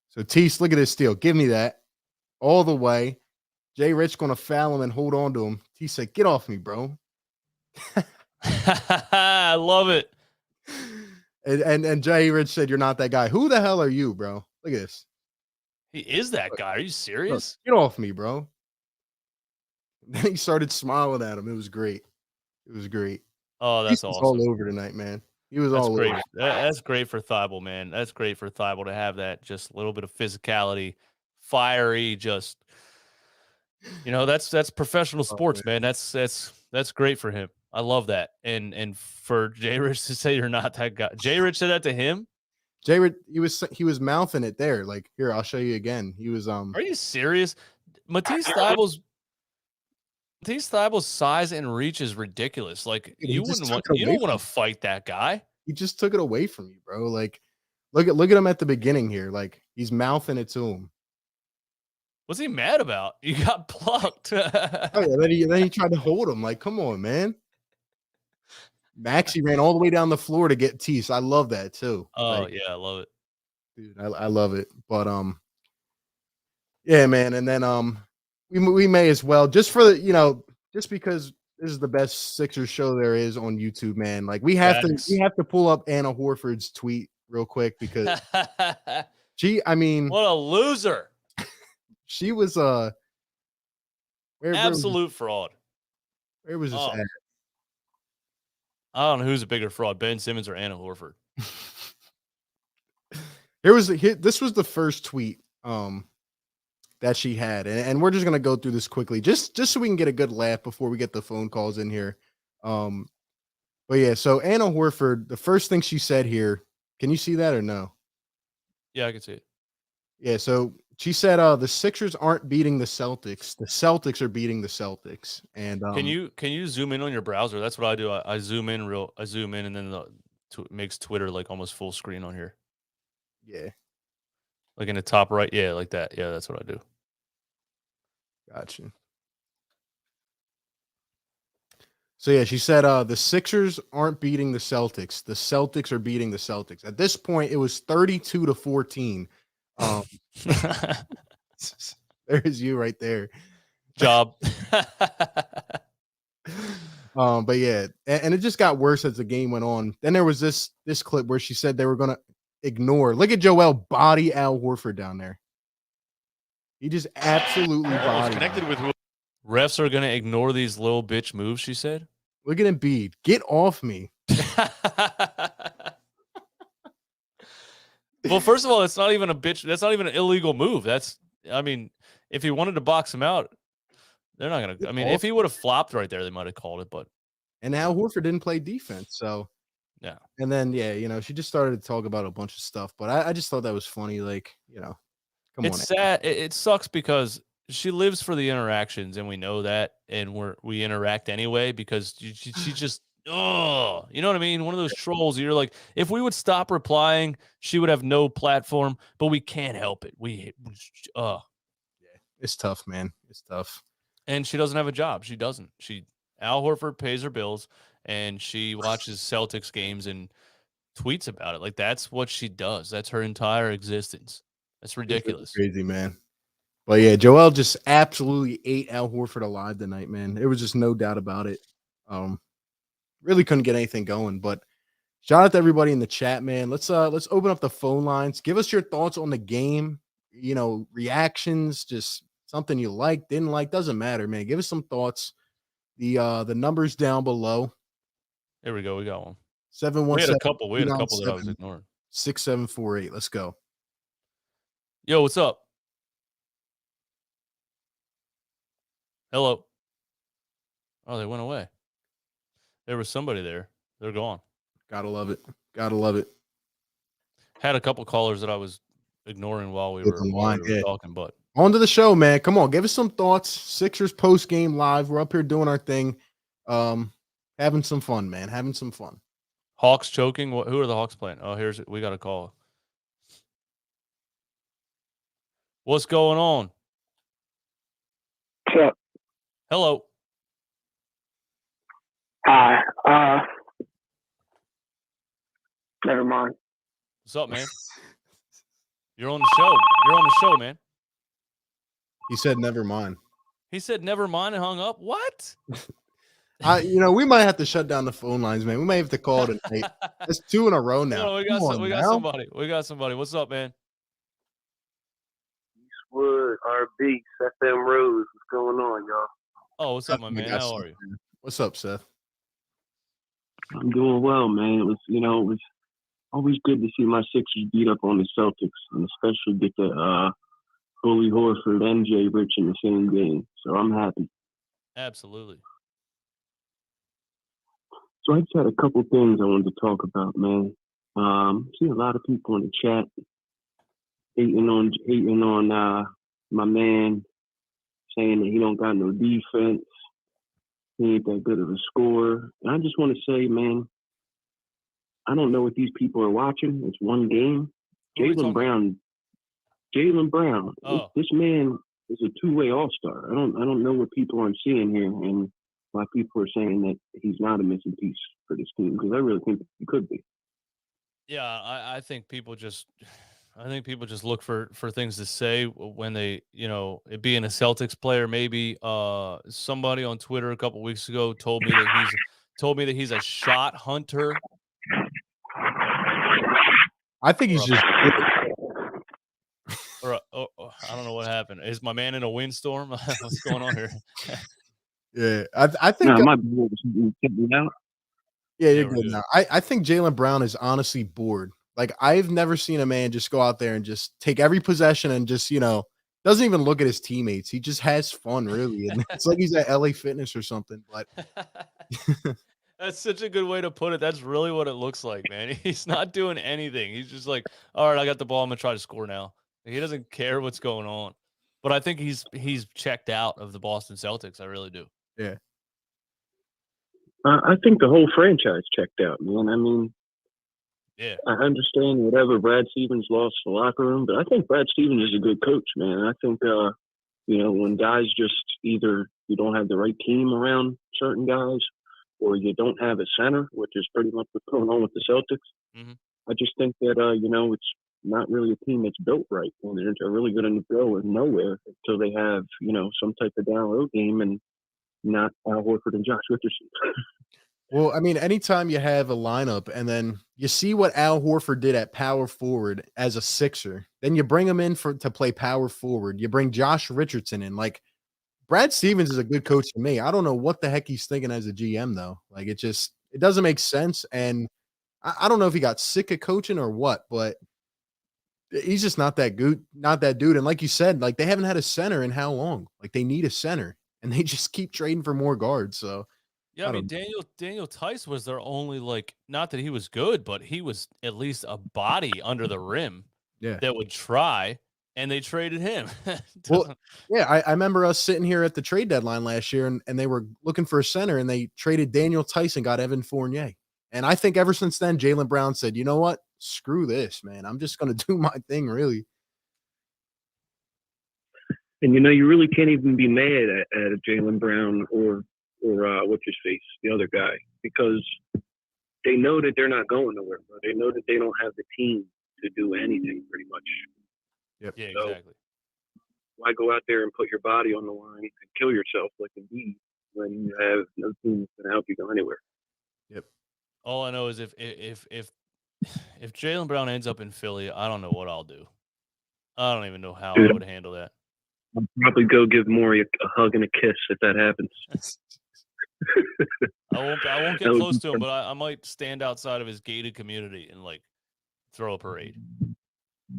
S1: So Tease, look at this steal. Give me that all the way. Jay Rich gonna foul him and hold on to him. Tease said, "Get off me, bro."
S2: I love it.
S1: And Jay Rich said, "You're not that guy." Who the hell are you, bro? Look at this.
S2: He is that guy. Are you serious?
S1: Look, get off me, bro. Then he started smiling at him. It was great. It was great.
S2: Oh, that's awesome.
S1: All over tonight, man. He was
S2: that's
S1: all
S2: great.
S1: over.
S2: That's great for Thybulle, man. That's great for Thybulle to have that just a little bit of physicality, fiery, just that's professional sports, man. That's great for him. I love that. And for Jay Rich to say you're not that guy. Jay Rich said that to him?
S1: Jay Rich, he was mouthing it there. Like, here, I'll show you again. He was
S2: Are you serious? Matisse Thybulle's size and reach is ridiculous. Like, you don't want to fight that guy.
S1: He just took it away from you, bro. Like, look at him at the beginning here. Like, he's mouthing it to him.
S2: What's he mad about? You got plucked.
S1: Oh, yeah, then he tried to hold him. Like, come on, man. Maxey ran all the way down the floor to get Tease. I love that too.
S2: Oh, yeah, I love it.
S1: Dude, I love it. But yeah, man. And then we may as well, just for just because this is the best Sixers show there is on YouTube, man. Like, we have to pull up Anna Horford's tweet real quick because what
S2: a loser.
S1: She was
S2: absolute fraud.
S1: Where was this at?
S2: I don't know who's a bigger fraud, Ben Simmons or Anna Horford.
S1: This was the first tweet that she had, and we're just gonna go through this quickly, just so we can get a good laugh before we get the phone calls in here. But But yeah, so Anna Horford, the first thing she said here, can you see that or no?
S2: Yeah, I can see it.
S1: Yeah, so she said the Sixers aren't beating the Celtics. The Celtics are beating the Celtics. And
S2: Can you zoom in on your browser? That's what I do. I zoom in and then it makes Twitter like almost full screen on here.
S1: yeah,
S2: Like in the top right. Yeah, like that. Yeah, that's what I do.
S1: gotcha. So yeah, she said the Sixers aren't beating the Celtics. The Celtics are beating the Celtics. At this point, it was 32-14. Um, there's you right there.
S2: Job.
S1: But yeah, and it just got worse as the game went on. Then there was this clip where she said they were gonna ignore. Look at Joel body Al Horford down there. He just absolutely bodied
S2: connected
S1: him.
S2: with who? Refs are gonna ignore these little bitch moves, she said.
S1: Look at Embiid. Get off me.
S2: Well, first of all, it's not even a bitch. That's not even an illegal move. I mean, if he wanted to box him out, they're not gonna. I mean, if he would have flopped right there, they might have called it. But
S1: and Al Horford didn't play defense, so
S2: yeah.
S1: And then she just started to talk about a bunch of stuff, but I just thought that was funny. Like, come on.
S2: It's sad. It sucks because she lives for the interactions, and we know that, and we interact anyway because she just you know what I mean? One of those trolls. You're like, if we would stop replying, she would have no platform, but we can't help it.
S1: Yeah, it's tough, man. It's tough.
S2: And she doesn't have a job. She doesn't. Al Horford pays her bills, and she watches Celtics games and tweets about it. Like, that's what she does. That's her entire existence. That's ridiculous.
S1: Really crazy, man. But yeah, Joel just absolutely ate Al Horford alive tonight, man. There was just no doubt about it. Really couldn't get anything going. But shout out to everybody in the chat, man. Let's open up the phone lines. Give us your thoughts on the game. Reactions, just something you like, didn't like, doesn't matter, man. Give us some thoughts. The numbers down below.
S2: Here we go. We got one.
S1: 717.
S2: We had a couple that I was ignoring.
S1: 6748. Let's go.
S2: Yo, what's up? Hello. Oh, they went away. There was somebody there. They're gone.
S1: Gotta love it. Gotta love it.
S2: Had a couple callers that I was ignoring while we were talking, but
S1: on to the show, man. Come on, give us some thoughts. Sixers post game live. We're up here doing our thing. Having some fun, man. Having some fun.
S2: Hawks choking. Who are the Hawks playing? Oh, we got a call. What's going on?
S3: What's up?
S2: Hello.
S3: Hi. Never mind.
S2: What's up, man? You're on the show. You're on the show, man.
S1: He said never mind.
S2: He said never mind and hung up. What?
S1: We might have to shut down the phone lines, man. We might have to call tonight. It's 2 in a row now.
S2: No, we got somebody. We got somebody. What's up, man?
S3: Eastwood, RB, Seth M. Rose. What's going on, y'all?
S2: Oh, what's up, my man? How are you?
S1: What's up, Seth?
S3: I'm doing well, man. It was always good to see my Sixers beat up on the Celtics, and especially get the Bully Horford and Jay Rich in the same game. So I'm happy.
S2: Absolutely.
S3: So I just had a couple things I wanted to talk about, man. See a lot of people in the chat hating on my man, saying that he don't got no defense. He ain't that good of a scorer. And I just want to say, man, I don't know what these people are watching. It's one game. Jaylen Brown.
S2: Oh.
S3: This man is a two-way all-star. I don't know what people aren't seeing here, and why people are saying that he's not a missing piece for this team, because I really think he could be.
S2: Yeah, I think people just look for things to say when they, it being a Celtics player. Maybe somebody on Twitter a couple weeks ago told me that he's a shot hunter.
S1: I think he's just.
S2: I don't know what happened. Is my man in a windstorm? What's going on here?
S1: Yeah, I think.
S3: No, my boy was getting out.
S1: Yeah, you're good now. I think Jaylen Brown is honestly bored. Like, I've never seen a man just go out there and just take every possession and just, doesn't even look at his teammates. He just has fun, really. And it's like he's at LA Fitness or something. But
S2: That's such a good way to put it. That's really what it looks like, man. He's not doing anything. He's just like, all right, I got the ball. I'm gonna try to score now. He doesn't care what's going on. But I think he's checked out of the Boston Celtics. I really do.
S1: Yeah.
S3: I think the whole franchise checked out, man. I mean,
S2: Yeah.
S3: I understand whatever Brad Stevens lost the locker room, but I think Brad Stevens is a good coach, man. I think, when guys just either you don't have the right team around certain guys or you don't have a center, which is pretty much what's going on with the Celtics.
S2: Mm-hmm.
S3: I just think that, it's not really a team that's built right. And they're really going to go nowhere until they have, some type of down low game and not Al Horford and Josh Richardson.
S1: Well, I mean, anytime you have a lineup and then you see what Al Horford did at power forward as a Sixer, then you bring him in to play power forward. You bring Josh Richardson in. Like, Brad Stevens is a good coach to me. I don't know what the heck he's thinking as a GM, though. Like, it doesn't make sense. And I don't know if he got sick of coaching or what, but he's just not that good, not that dude. And like you said, like, they haven't had a center in how long? Like, they need a center, and they just keep trading for more guards. So,
S2: yeah, I mean, Daniel Tice was their only, like, not that he was good, but he was at least a body under the rim that would try, and they traded him.
S1: Well, yeah, I remember us sitting here at the trade deadline last year, and they were looking for a center, and they traded Daniel Tice and got Evan Fournier. And I think ever since then, Jaylen Brown said, you know what? Screw this, man. I'm just going to do my thing, really.
S3: And, you really can't even be mad at Jaylen Brown or what's his face, the other guy, because they know that they're not going nowhere, bro. They know that they don't have the team to do anything, pretty much.
S1: Yep.
S2: Yeah,
S3: so,
S2: exactly.
S3: Why go out there and put your body on the line and kill yourself like Embiid when you have no team that's going to help you go anywhere?
S1: Yep.
S2: All I know is if Jaylen Brown ends up in Philly, I don't know what I'll do. I don't even know how I would handle that.
S3: I'll probably go give Maury a hug and a kiss if that happens.
S2: I won't get close to him, but I might stand outside of his gated community and, like, throw a parade.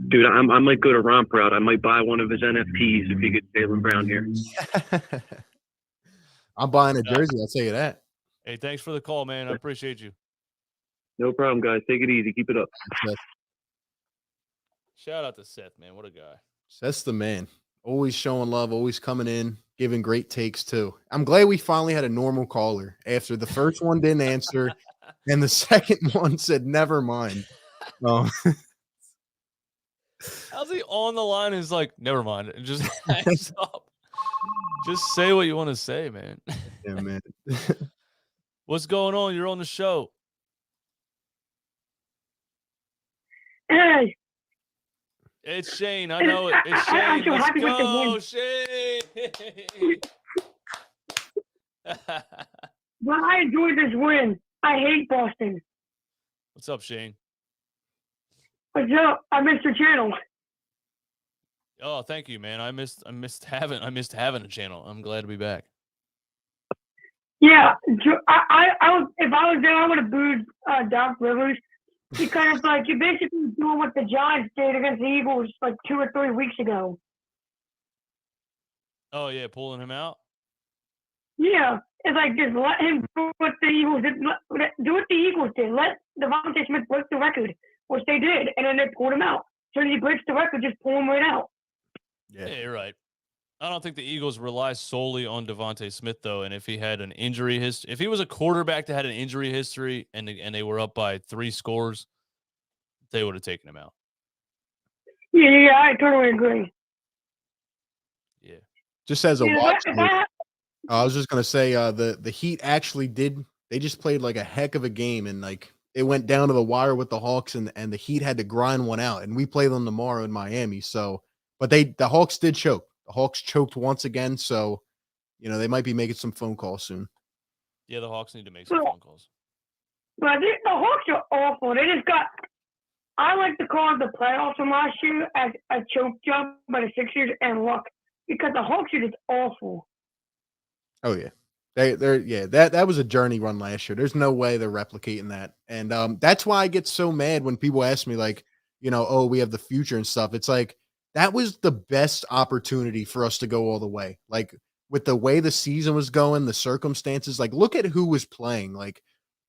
S3: Dude, I might go to Romp Route. I might buy one of his NFTs if he gets Jaylen Brown here.
S1: I'm buying a jersey, I'll tell you that.
S2: Hey, thanks for the call, man. I appreciate you.
S3: No problem, guys. Take it easy. Keep it up.
S2: Shout out to Seth, man. What a guy.
S1: Seth's the man. Always showing love, always coming in, giving great takes, too. I'm glad we finally had a normal caller after the first one didn't answer, and the second one said, never mind.
S2: How's he on the line? Is like, never mind. It just hangs up. Just say what you want to say, man.
S1: Yeah, man.
S2: What's going on? You're on the show.
S4: Hey.
S2: It's Shane. I know it. It's Shane. Let's go, Shane.
S4: Well, I enjoyed this win. I hate Boston.
S2: What's up, Shane?
S4: What's up? I missed your channel.
S2: Oh, thank you, man. I missed having a channel. I'm glad to be back.
S4: Yeah, I was, if I was there, I would have booed Doc Rivers because like you're basically doing what the Giants did against the Eagles like 2 or 3 weeks ago.
S2: Oh yeah, pulling him out.
S4: Yeah, it's like just let him do what the Eagles did. Do what the Eagles did. Let Devontae Smith break the record, which they did, and then they pulled him out. So he breaks the record, just pull him right out.
S2: Yeah, you're right. I don't think the Eagles rely solely on Devontae Smith, though. And if he had an injury history, if he was a quarterback that had an injury history and they were up by 3 scores, they would have taken him out.
S4: Yeah, I totally agree.
S2: Yeah.
S1: Just as a watch. I was just gonna say the Heat actually did. They just played like a heck of a game, and like it went down to the wire with the Hawks, and the Heat had to grind one out. And we play them tomorrow in Miami. So, but the Hawks did choke. The Hawks choked once again, so they might be making some phone calls soon.
S2: Yeah, the Hawks need to make some phone calls.
S4: But the Hawks are awful. They just got. I like to call the playoffs from last year as a choke job by the Sixers and luck because the Hawks are just awful.
S1: Oh yeah, that was a journey run last year. There's no way they're replicating that, and that's why I get so mad when people ask me like, oh, we have the future and stuff. It's like that was the best opportunity for us to go all the way. Like with the way the season was going, the circumstances. Like look at who was playing. Like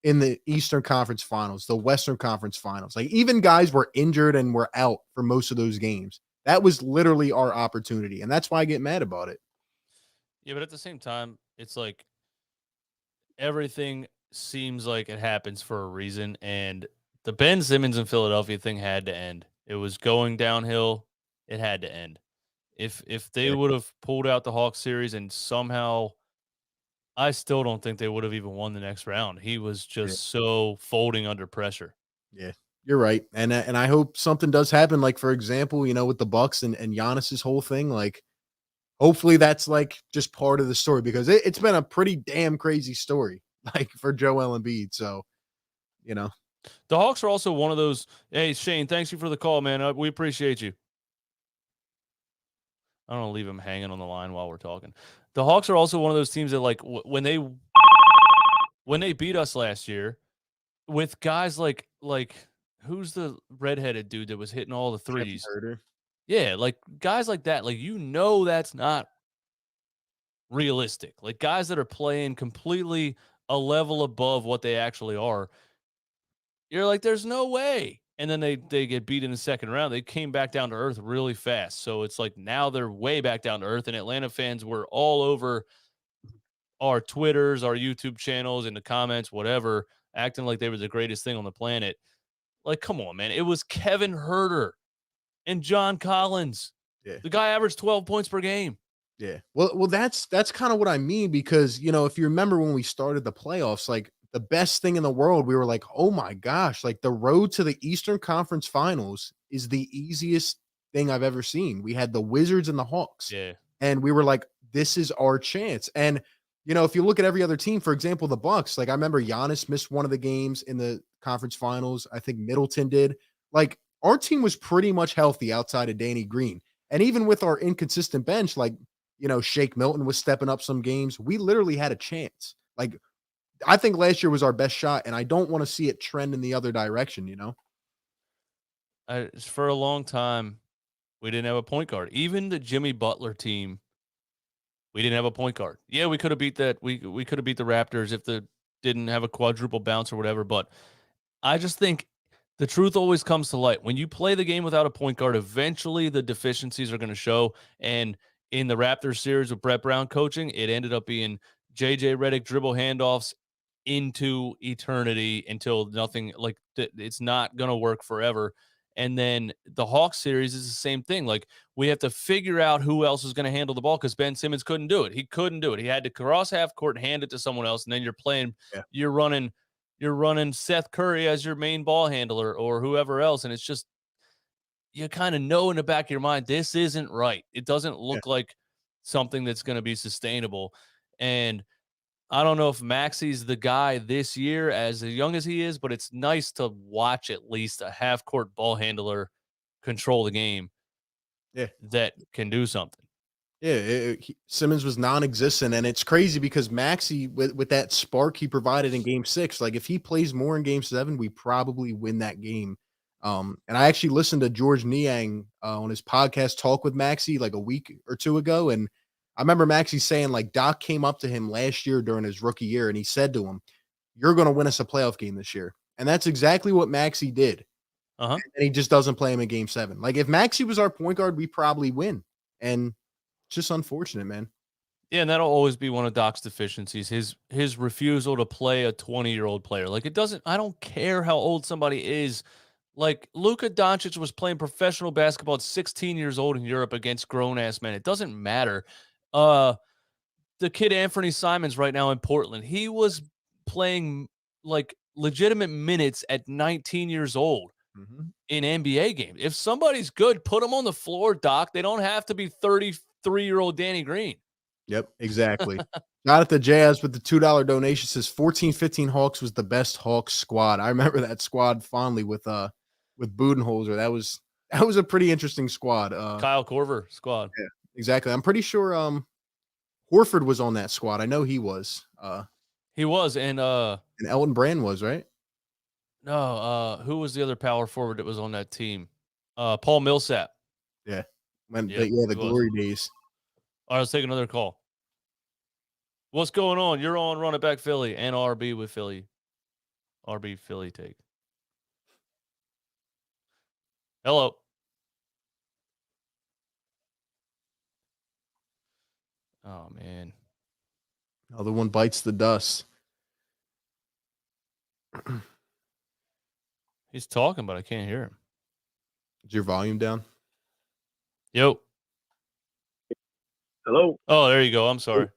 S1: in the Eastern Conference Finals, the Western Conference Finals. Like even guys were injured and were out for most of those games. That was literally our opportunity, and that's why I get mad about it.
S2: Yeah, but at the same time, it's like everything seems like it happens for a reason, and the Ben Simmons in Philadelphia thing had to end. It was going downhill. It had to end. If they
S1: Yeah.
S2: would have pulled out the Hawks series and somehow, I still don't think they would have even won the next round. He was
S1: Yeah.
S2: just so folding under pressure.
S1: Yeah, you're right, and I hope something does happen. Like for example, with the Bucks and Giannis's whole thing. Like, hopefully that's like just part of the story because it's been a pretty damn crazy story, like for Joel Embiid. So, you know,
S2: The Hawks are also one of those. Hey, Shane, thanks you for the call, man. We appreciate you. I don't want to leave him hanging on the line while we're talking. The Hawks are also one of those teams that, like, when they beat us last year with guys like who's the redheaded dude that was hitting all the
S1: Kevin
S2: threes?
S1: Huerter.
S2: Yeah, like guys like that. Like that's not realistic. Like guys that are playing completely a level above what they actually are. You're like, there's no way. And then they get beat in the second round. They came back down to earth really fast. So it's like now they're way back down to earth. And Atlanta fans were all over our Twitters, our YouTube channels, in the comments, whatever, acting like they were the greatest thing on the planet. Like, come on, man. It was Kevin Huerter and John Collins.
S1: Yeah.
S2: The guy averaged 12 points per game.
S1: Yeah. Well, that's kind of what I mean because if you remember when we started the playoffs, like the best thing in the world, we were like, oh my gosh, like the road to the Eastern Conference Finals is the easiest thing I've ever seen. We had the Wizards and the Hawks,
S2: Yeah.
S1: and we were like, this is our chance. And if you look at every other team, for example, the Bucks, like I remember Giannis missed one of the games in the conference finals. I think Middleton did. Like our team was pretty much healthy outside of Danny Green. And even with our inconsistent bench, like, Shake Milton was stepping up some games. We literally had a chance. Like, I think last year was our best shot, and I don't want to see it trend in the other direction,
S2: For a long time, we didn't have a point guard. Even the Jimmy Butler team, we didn't have a point guard. Yeah, we could have beat that. We could have beat the Raptors if they didn't have a quadruple bounce or whatever. But I just think the truth always comes to light. When you play the game without a point guard, eventually the deficiencies are going to show. And in the Raptors series with Brett Brown coaching, it ended up being JJ Redick dribble handoffs into eternity until nothing, like it's not going to work forever. And then the Hawks series is the same thing. Like we have to figure out who else is going to handle the ball because Ben Simmons couldn't do it. He couldn't do it. He had to cross half court, hand it to someone else, and then you're running Seth Curry as your main ball handler or whoever else. And it's just, you kind of know in the back of your mind, this isn't right. It doesn't look like something that's going to be sustainable. And I don't know if Maxi's the guy this year as young as he is, but it's nice to watch at least a half court ball handler control the game.
S1: Yeah.
S2: That can do something.
S1: Yeah, Simmons was non-existent, and it's crazy because Maxey, with that spark he provided in Game 6, like if he plays more in Game 7, we probably win that game. And I actually listened to George Niang on his podcast Talk with Maxey like a week or two ago, and I remember Maxey saying like Doc came up to him last year during his rookie year, and he said to him, "You're going to win us a playoff game this year," and that's exactly what Maxey did.
S2: Uh-huh.
S1: And he just doesn't play him in Game 7. Like if Maxey was our point guard, we probably win, and just unfortunate, man.
S2: Yeah, and that'll always be one of Doc's deficiencies, his refusal to play a 20-year-old player. Like I don't care how old somebody is. Like Luka Doncic was playing professional basketball at 16 years old in Europe against grown-ass men. It doesn't matter. The kid Anthony Simons right now in Portland, he was playing like legitimate minutes at 19 years old in NBA games. If somebody's good, put them on the floor, Doc. They don't have to be 33-year-old Danny Green.
S1: Yep, exactly. Not at the Jazz with the $2 donation says 14-15 Hawks was the best Hawks squad. I remember that squad fondly with Budenholzer. That was a pretty interesting squad.
S2: Kyle Korver squad.
S1: Yeah, exactly. I'm pretty sure Horford was on that squad. I know he was.
S2: He was, and
S1: Elton Brand was, right?
S2: No, who was the other power forward that was on that team? Paul Millsap.
S1: Yeah. The glory days.
S2: All right, let's take another call. What's going on? You're on Run It Back Philly and RB with Philly. RB Philly take. Hello. Oh, man.
S1: Other one bites the dust.
S2: He's talking, but I can't hear him.
S1: Is your volume down?
S2: Yo.
S5: Hello.
S2: Oh, there you go. I'm sorry.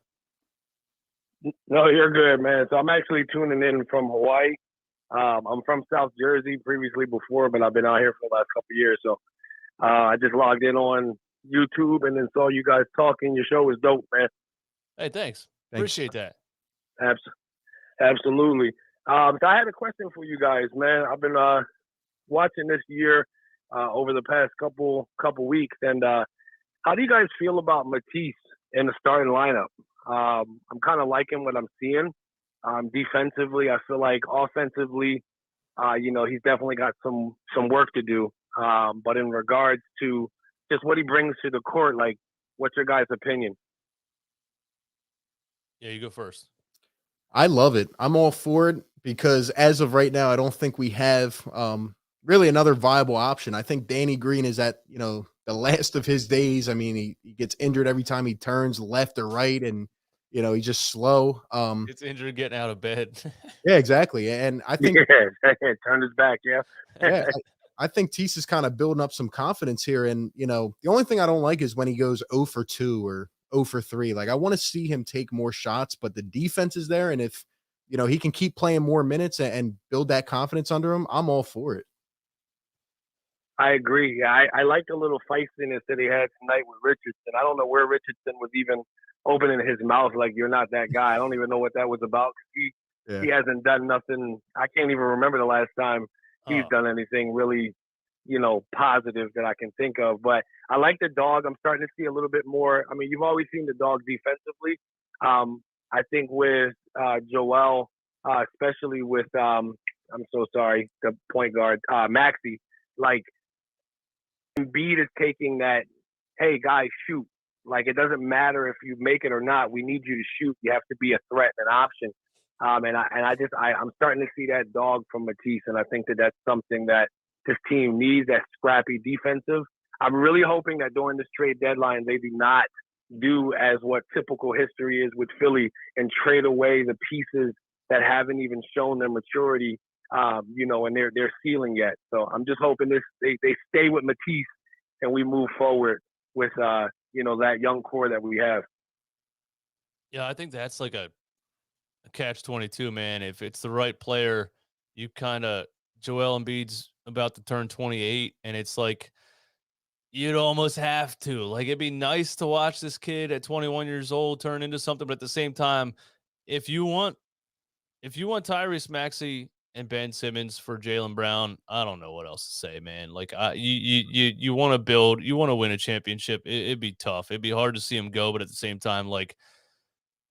S5: No, you're good, man. So I'm actually tuning in from Hawaii. I'm from South Jersey previously before, but I've been out here for the last couple of years. So I just logged in on YouTube and then saw you guys talking. Your show was dope, man.
S2: Hey, thanks. Appreciate that.
S5: Absolutely. So I had a question for you guys, man. I've been watching this year over the past couple weeks, and how do you guys feel about Matisse in the starting lineup? I'm kind of liking what I'm seeing. Defensively, I feel like offensively, he's definitely got some work to do. But in regards to just what he brings to the court, like, what's your guys' opinion?
S2: Yeah, you go first.
S1: I love it. I'm all for it because as of right now, I don't think we have really another viable option. I think Danny Green is at, the last of his days. I mean, he gets injured every time he turns left or right, and he's just slow.
S2: Gets injured getting out of bed.
S1: Yeah, exactly. And I think
S5: turned his back,
S1: yeah, I think Tease is kind of building up some confidence here. And the only thing I don't like is when he goes 0 for 2 or 0 for 3. Like, I want to see him take more shots, but the defense is there. And if, he can keep playing more minutes and build that confidence under him, I'm all for it.
S5: I agree. Yeah, I like the little feistiness that he had tonight with Richardson. I don't know where Richardson was even opening his mouth like, you're not that guy. I don't even know what that was about. He hasn't done nothing. I can't even remember the last time he's done anything really, positive that I can think of. But I like the dog. I'm starting to see a little bit more. I mean, you've always seen the dog defensively. I think with Joel, especially with, I'm so sorry, the point guard, Maxey, like, Embiid is taking that, hey, guys, shoot. Like, it doesn't matter if you make it or not. We need you to shoot. You have to be a threat and an option. I'm starting to see that dog from Matisse, and I think that that's something that this team needs, that scrappy defensive. I'm really hoping that during this trade deadline, they do not do as what typical history is with Philly and trade away the pieces that haven't even shown their maturity, and their ceiling yet. So I'm just hoping they stay with Matisse and we move forward with, that young core that we have.
S2: Yeah, I think that's like a catch-22, man. If it's the right player, you kind of Joel Embiid's about to turn 28, and it's like you'd almost have to. Like, it'd be nice to watch this kid at 21 years old turn into something, but at the same time, if you want Tyrese Maxey and Ben Simmons for Jaylen Brown, I don't know what else to say, man. Like, you want to build, you want to win a championship. It'd be tough. It'd be hard to see him go, but at the same time, like,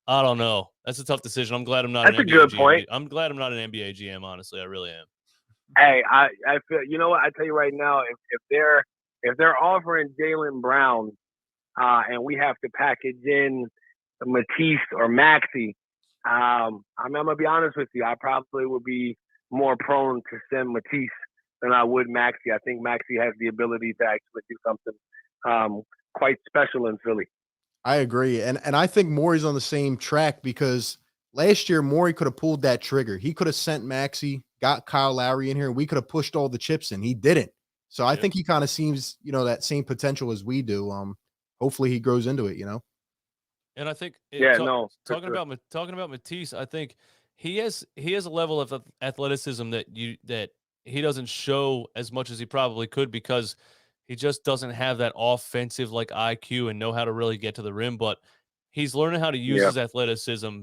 S2: I don't know. That's a tough decision. I'm glad I'm not
S5: That's
S2: an
S5: a
S2: NBA
S5: good
S2: GM.
S5: point.
S2: I'm glad I'm not an NBA GM, honestly. I really am.
S5: Hey, I feel, you know what? I tell you right now, if they're offering Jaylen Brown, and we have to package in Matisse or Maxey, I'm gonna be honest with you. I probably would be more prone to send Matisse than I would Maxey. I think Maxey has the ability to actually do something quite special in Philly.
S1: I agree. And I think Morey's on the same track because last year Morey could have pulled that trigger. He could have sent Maxey, got Kyle Lowry in here, and we could have pushed all the chips in. He didn't. So I think he kind of seems, that same potential as we do. Hopefully he grows into it,
S2: And I think talking about Matisse, I think he has a level of athleticism that he doesn't show as much as he probably could because he just doesn't have that offensive like IQ and know how to really get to the rim, but he's learning how to use his athleticism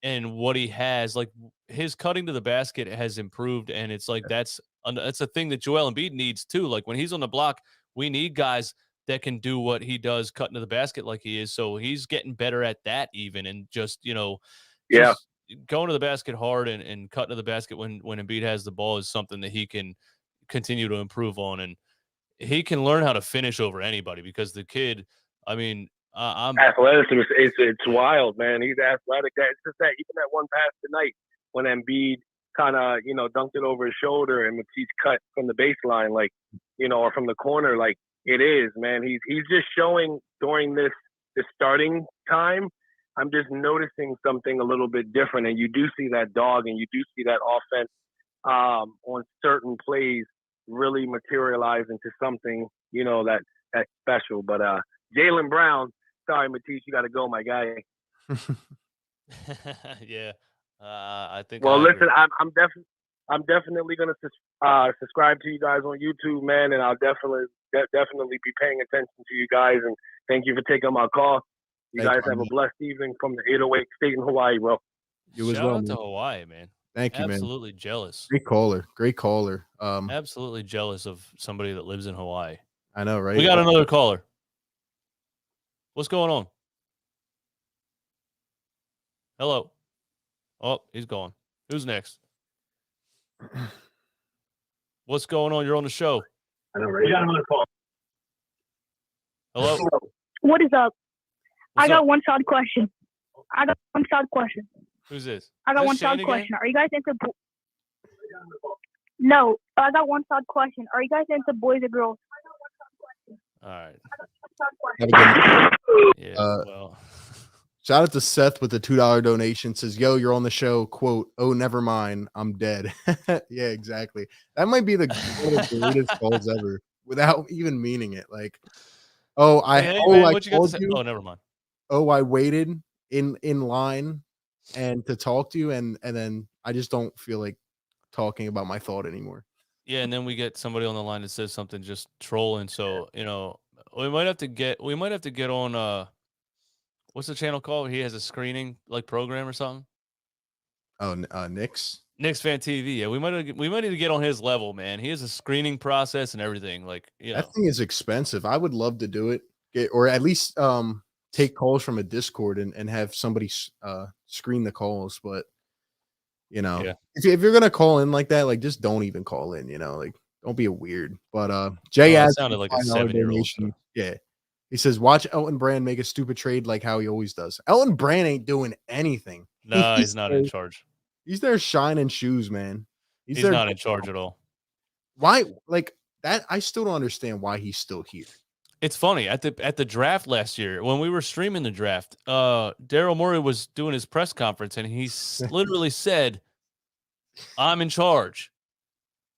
S2: and what he has. Like, his cutting to the basket has improved, and it's like that's a thing that Joel Embiid needs too. Like, when he's on the block, we need guys that can do what he does, cutting to the basket like he is. So he's getting better at that even, and just just going to the basket hard and cutting to the basket when Embiid has the ball is something that he can continue to improve on, and he can learn how to finish over anybody because the kid, I mean, I'm
S5: athleticism. It's wild, man. He's athletic. It's just that even that one pass tonight when Embiid kind of, dunked it over his shoulder and Matisse cut from the baseline, like, or from the corner, like it is, man. He's just showing during this starting time. I'm just noticing something a little bit different, and you do see that dog, and you do see that offense on certain plays really materialize into something, that's special. But Jaylen Brown, sorry, Matisse, you got to go, my guy.
S2: Yeah, I think.
S5: Well, listen,
S2: agree.
S5: I'm definitely gonna subscribe to you guys on YouTube, man, and I'll definitely be paying attention to you guys. And thank you for taking my call. You guys have a blessed evening from the 808 state in Hawaii, bro.
S1: You as
S2: Shout
S1: well,
S2: out to
S1: man.
S2: Hawaii, man.
S1: Thank you, man.
S2: Absolutely jealous.
S1: Great caller.
S2: Absolutely jealous of somebody that lives in Hawaii.
S1: I know, right?
S2: We got another caller. What's going on? Hello. Oh, he's gone. Who's next? What's going on? You're on the show.
S5: I know, right? We got another call.
S2: Hello.
S4: What is up?
S2: What's
S4: I got
S2: up?
S4: one solid question.
S2: Who's this?
S4: I got
S2: Is
S4: one
S2: this Shane
S4: solid
S2: again?
S4: question. Are you guys into? No, I got one solid question. Are you guys into boys or girls?
S2: All right.
S1: Have a good night.
S2: Yeah. Well.
S1: Shout out to Seth with the $2 donation. Says, "Yo, you're on the show." Quote, "Oh, never mind, I'm dead." Yeah, exactly. That might be one of the greatest calls ever, without even meaning it. Like,
S2: Hey, man,
S1: I
S2: what you got to
S1: called
S2: say?
S1: you.
S2: Oh, never mind.
S1: Oh, I waited in line and to talk to you, and then I just don't feel like talking about my thought anymore.
S2: Yeah, and then we get somebody on the line that says something just trolling. So we might have to get on. What's the channel called? He has a screening like program or something.
S1: Oh, Knicks
S2: Fan TV. Yeah, we might need to get on his level, man. He has a screening process and everything. Like,
S1: that thing is expensive. I would love to do it, or at least take calls from a Discord and have somebody screen the calls. But
S2: Yeah.
S1: if you're gonna call in like that, like just don't even call in. Like don't be a weird. But Jay
S2: That
S1: asked
S2: sounded like a
S1: $5
S2: 7-year-old.
S1: donation. Yeah. He says, "Watch Elton Brand make a stupid trade like how he always does." Elton Brand ain't doing anything.
S2: No, he's not in charge.
S1: He's there shining shoes, man.
S2: He's
S1: there.
S2: not in charge at all.
S1: Why? Like that? I still don't understand why he's still here.
S2: It's funny at the draft last year when we were streaming the draft. Daryl Morey was doing his press conference and he literally said, "I'm in charge."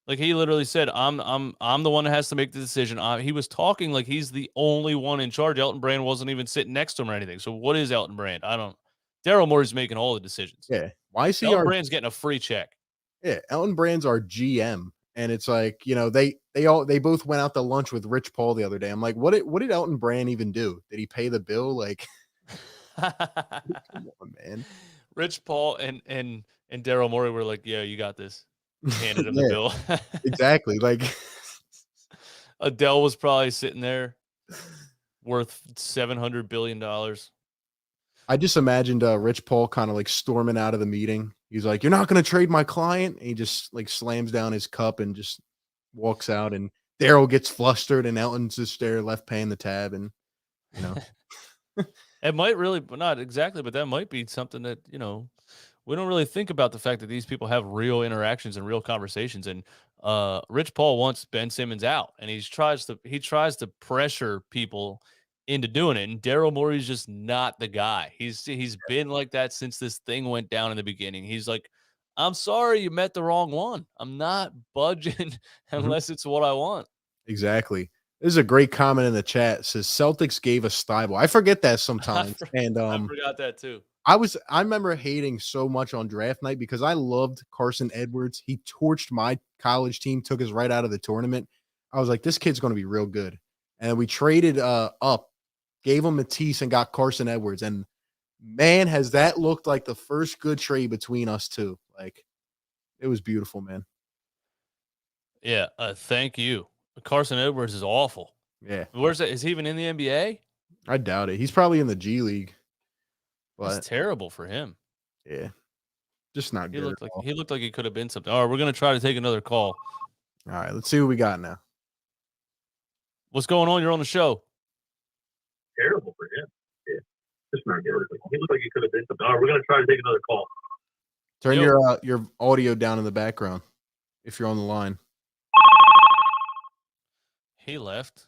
S2: Like he literally said, "I'm the one that has to make the decision." He was talking like he's the only one in charge. Elton Brand wasn't even sitting next to him or anything. So what is Elton Brand? I don't. Daryl Morey's making all the decisions.
S1: Yeah. Why is he
S2: Elton Brand's getting a free check?
S1: Yeah, Elton Brand's our GM, and it's like they both went out to lunch with Rich Paul the other day. I'm like, what did Elton Brand even do? Did he pay the bill? Like, come on, man.
S2: Rich Paul and Daryl Morey were like, "Yeah, you got this." Handed him the bill.
S1: Exactly. Like
S2: Adele was probably sitting there worth $700 billion.
S1: I just imagined Rich Paul kind of like storming out of the meeting. He's like, "You're not going to trade my client." And he just like slams down his cup and just walks out. And Daryl gets flustered, and Elton's just there left paying the tab. And
S2: it might really, not exactly, but that might be something that we don't really think about the fact that these people have real interactions and real conversations. And Rich Paul wants Ben Simmons out, and he tries to pressure people into doing it. And Daryl Morey's just not the guy. He's been like that since this thing went down in the beginning. He's like, "I'm sorry, you met the wrong one. I'm not budging unless it's what I want."
S1: Exactly. This is a great comment in the chat. It says Celtics gave us Thybulle. I forget that sometimes. And
S2: I forgot that too.
S1: I remember hating so much on draft night because I loved Carson Edwards. He torched my college team, took us right out of the tournament. I was like, this kid's going to be real good. And we traded up, gave him Matisse and got Carson Edwards. And man, has that looked like the first good trade between us two. Like, it was beautiful, man.
S2: Yeah, thank you. Carson Edwards is awful.
S1: Yeah.
S2: Where's that? Is he even in the NBA?
S1: I doubt it. He's probably in the G League. But
S2: that's terrible for him.
S1: Yeah. Just not good.
S2: He looked like he could have been something. All right, we're going to try to take another call.
S1: All right, let's see what we got now.
S2: What's going on? You're on the show.
S3: Terrible for him. Yeah. Just not good. He looked like he could have been something. All right, we're going to try to take another call.
S1: Turn
S2: Yo.
S1: your audio down in the background if you're on the line.
S2: He left.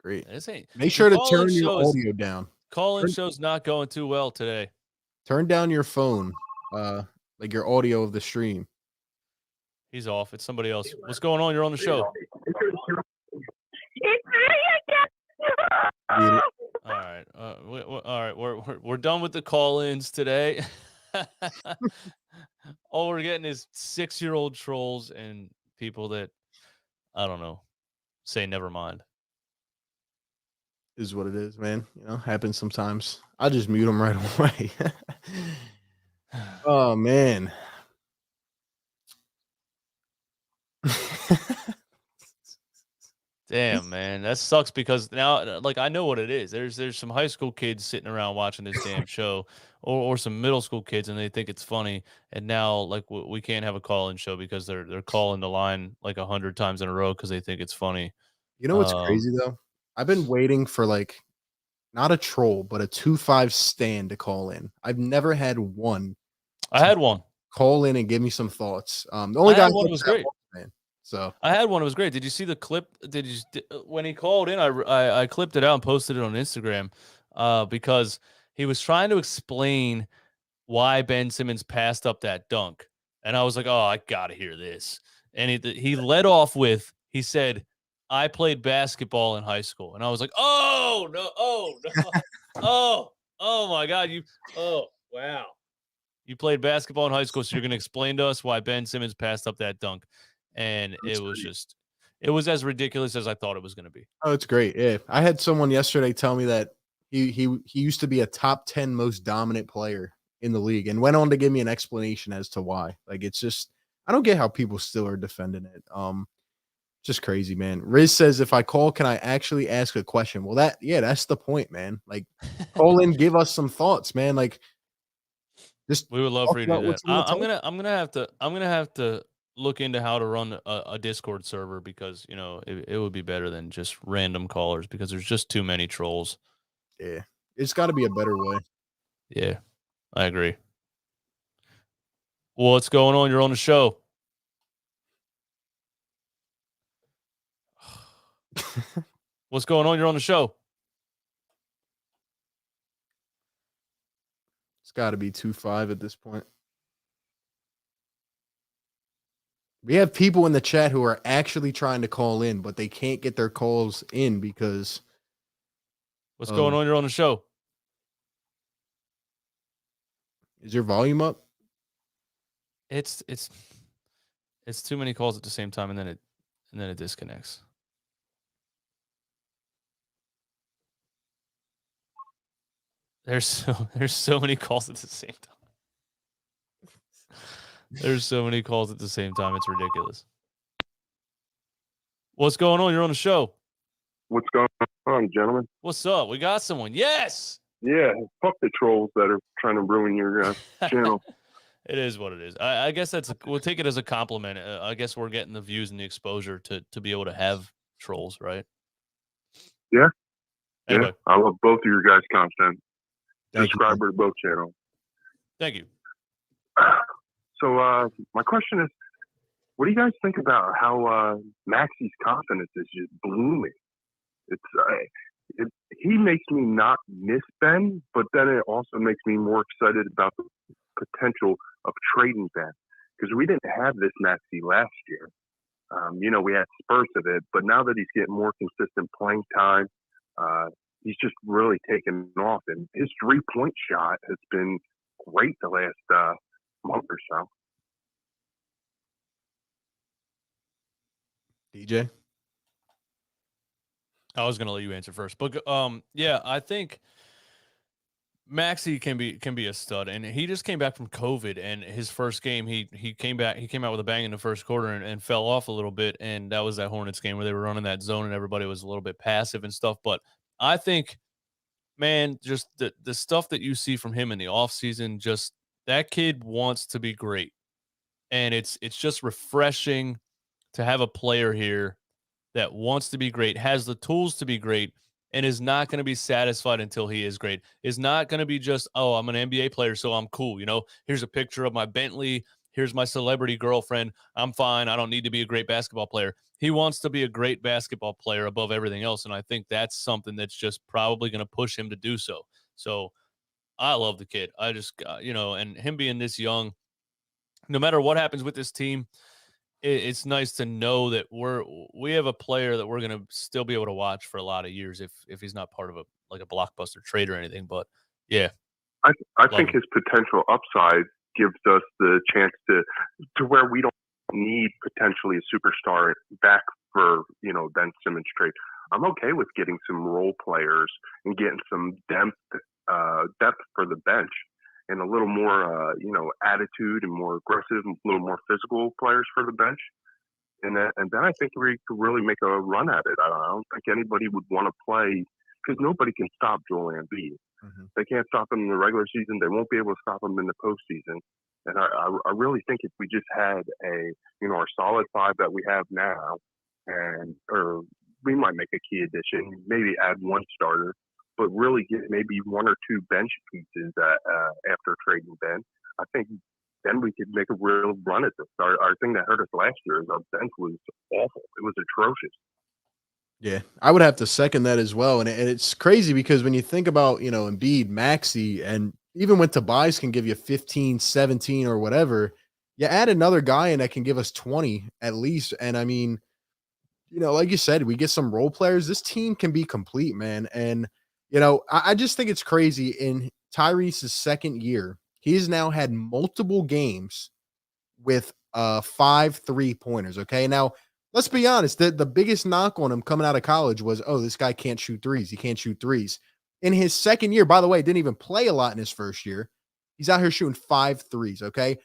S1: Great.
S2: This ain't.
S1: Make sure to
S2: call-in
S1: turn your
S2: show is-
S1: audio down.
S2: Call-in show's not going too well today.
S1: Turn down your phone, like your audio of the stream.
S2: He's off. It's somebody else. What's going on? You're on the show.
S1: Mute it.
S2: All right. All right. We're done with the call-ins today. All we're getting is 6-year-old trolls and people that I don't know say never mind.
S1: Is what it is, man. You know, happens sometimes. I'll just mute them right away. Oh man.
S2: Damn, man, that sucks because now, like, I know what it is. There's some high school kids sitting around watching this damn show, or some middle school kids, and they think it's funny. And now, like, we can't have a call-in show because they're calling the line like 100 times in a row because they think it's funny.
S1: You know what's crazy though? I've been waiting for like not a troll, but a 2-5 stand to call in. I've never had one
S2: I had one.
S1: call in and give me some thoughts. The only
S2: I
S1: guy
S2: had one. It was great.
S1: Man. So
S2: I had one. It was great. Did you see the clip? When he called in? I clipped it out and posted it on Instagram because he was trying to explain why Ben Simmons passed up that dunk, and I was like, oh, I gotta hear this. And he led off with, he said, I played basketball in high school, and I was like, oh no, oh my God, wow. You played basketball in high school, so you're going to explain to us why Ben Simmons passed up that dunk. And it was as ridiculous as I thought it was going to be.
S1: oh, it's great. Yeah. I had someone yesterday tell me that he used to be a top 10 most dominant player in the league and went on to give me an explanation as to why. Like, it's just, I don't get how people still are defending it. Just crazy, man. Riz says, if I call, can I actually ask a question? Well, that's the point, man. Like, call in, give us some thoughts, man. Like, just
S2: we would love for you to do that.
S1: what's on the
S2: I'm gonna have to look into how to run a Discord server because it would be better than just random callers because there's just too many trolls.
S1: Yeah, it's got to be a better way.
S2: Yeah, I agree. What's going on? You're on the show. What's going on? You're on the show.
S1: It's got to be 2-5 at this point. We have people in the chat who are actually trying to call in, but they can't get their calls in because.
S2: What's going on? You're on the show.
S1: Is your volume up?
S2: It's too many calls at the same time, and then it disconnects. There's so many calls at the same time. There's so many calls at the same time. It's ridiculous. What's going on? You're on the show.
S6: What's going on, gentlemen?
S2: What's up? We got someone. Yes.
S6: Yeah, fuck the trolls that are trying to ruin your channel.
S2: It is what it is. I guess we'll take it as a compliment. I guess we're getting the views and the exposure to be able to have trolls, right?
S6: Yeah.
S2: Anyway.
S6: Yeah, I love both of your guys' content.
S1: Thank
S6: Subscriber to both channels.
S2: Thank you.
S6: So my question is, what do you guys think about how Maxi's confidence is just blooming? He makes me not miss Ben, but then it also makes me more excited about the potential of trading Ben because we didn't have this Maxi last year. We had spurts of it, but now that he's getting more consistent playing time, he's just really taken off, and his 3-point shot has been great the last month or so.
S1: DJ?
S2: I was going to let you answer first, but yeah, I think Maxi can be a stud, and he just came back from COVID, and his first game he came out with a bang in the first quarter and fell off a little bit, and that was that Hornets game where they were running that zone and everybody was a little bit passive and stuff. But I think, man, just the stuff that you see from him in the offseason, just that kid wants to be great, and it's just refreshing to have a player here that wants to be great, has the tools to be great, and is not going to be satisfied until he is great. Is not going to be just, oh, I'm an NBA player, so I'm cool. Here's a picture of my Bentley. Here's my celebrity girlfriend. I'm fine. I don't need to be a great basketball player. He wants to be a great basketball player above everything else, and I think that's something that's just probably going to push him to do so. So I love the kid. I just, and him being this young, no matter what happens with this team, it's nice to know that we have a player that we're going to still be able to watch for a lot of years if he's not part of a blockbuster trade or anything. But yeah,
S6: I think his potential upside gives us the chance to where we don't need potentially a superstar back for Ben Simmons trade. I'm okay with getting some role players and getting some depth for the bench and a little more attitude and more aggressive, a little more physical players for the bench. And then I think we could really make a run at it. I don't think anybody would want to play because nobody can stop Joel Embiid. Mm-hmm. They can't stop him in the regular season. They won't be able to stop him in the postseason. And I really think if we just had our solid five that we have now, or we might make a key addition, maybe add one starter, but really get maybe one or two bench pieces after trading Ben. I think then we could make a real run at this. Our thing that hurt us last year is our bench was awful. It was atrocious.
S1: Yeah, I would have to second that as well. And it's crazy because when you think about, Embiid, Maxey, and even when Tobias can give you 15, 17 or whatever, you add another guy in that can give us 20 at least. And I mean, like you said, we get some role players. This team can be complete, man. And, I just think it's crazy. In Tyrese's second year, he's now had multiple games with 5 3-pointers. Okay. Now, let's be honest. The biggest knock on him coming out of college was, oh, this guy can't shoot threes. He can't shoot threes. In his second year, by the way, didn't even play a lot in his first year. He's out here shooting 5 threes. Okay.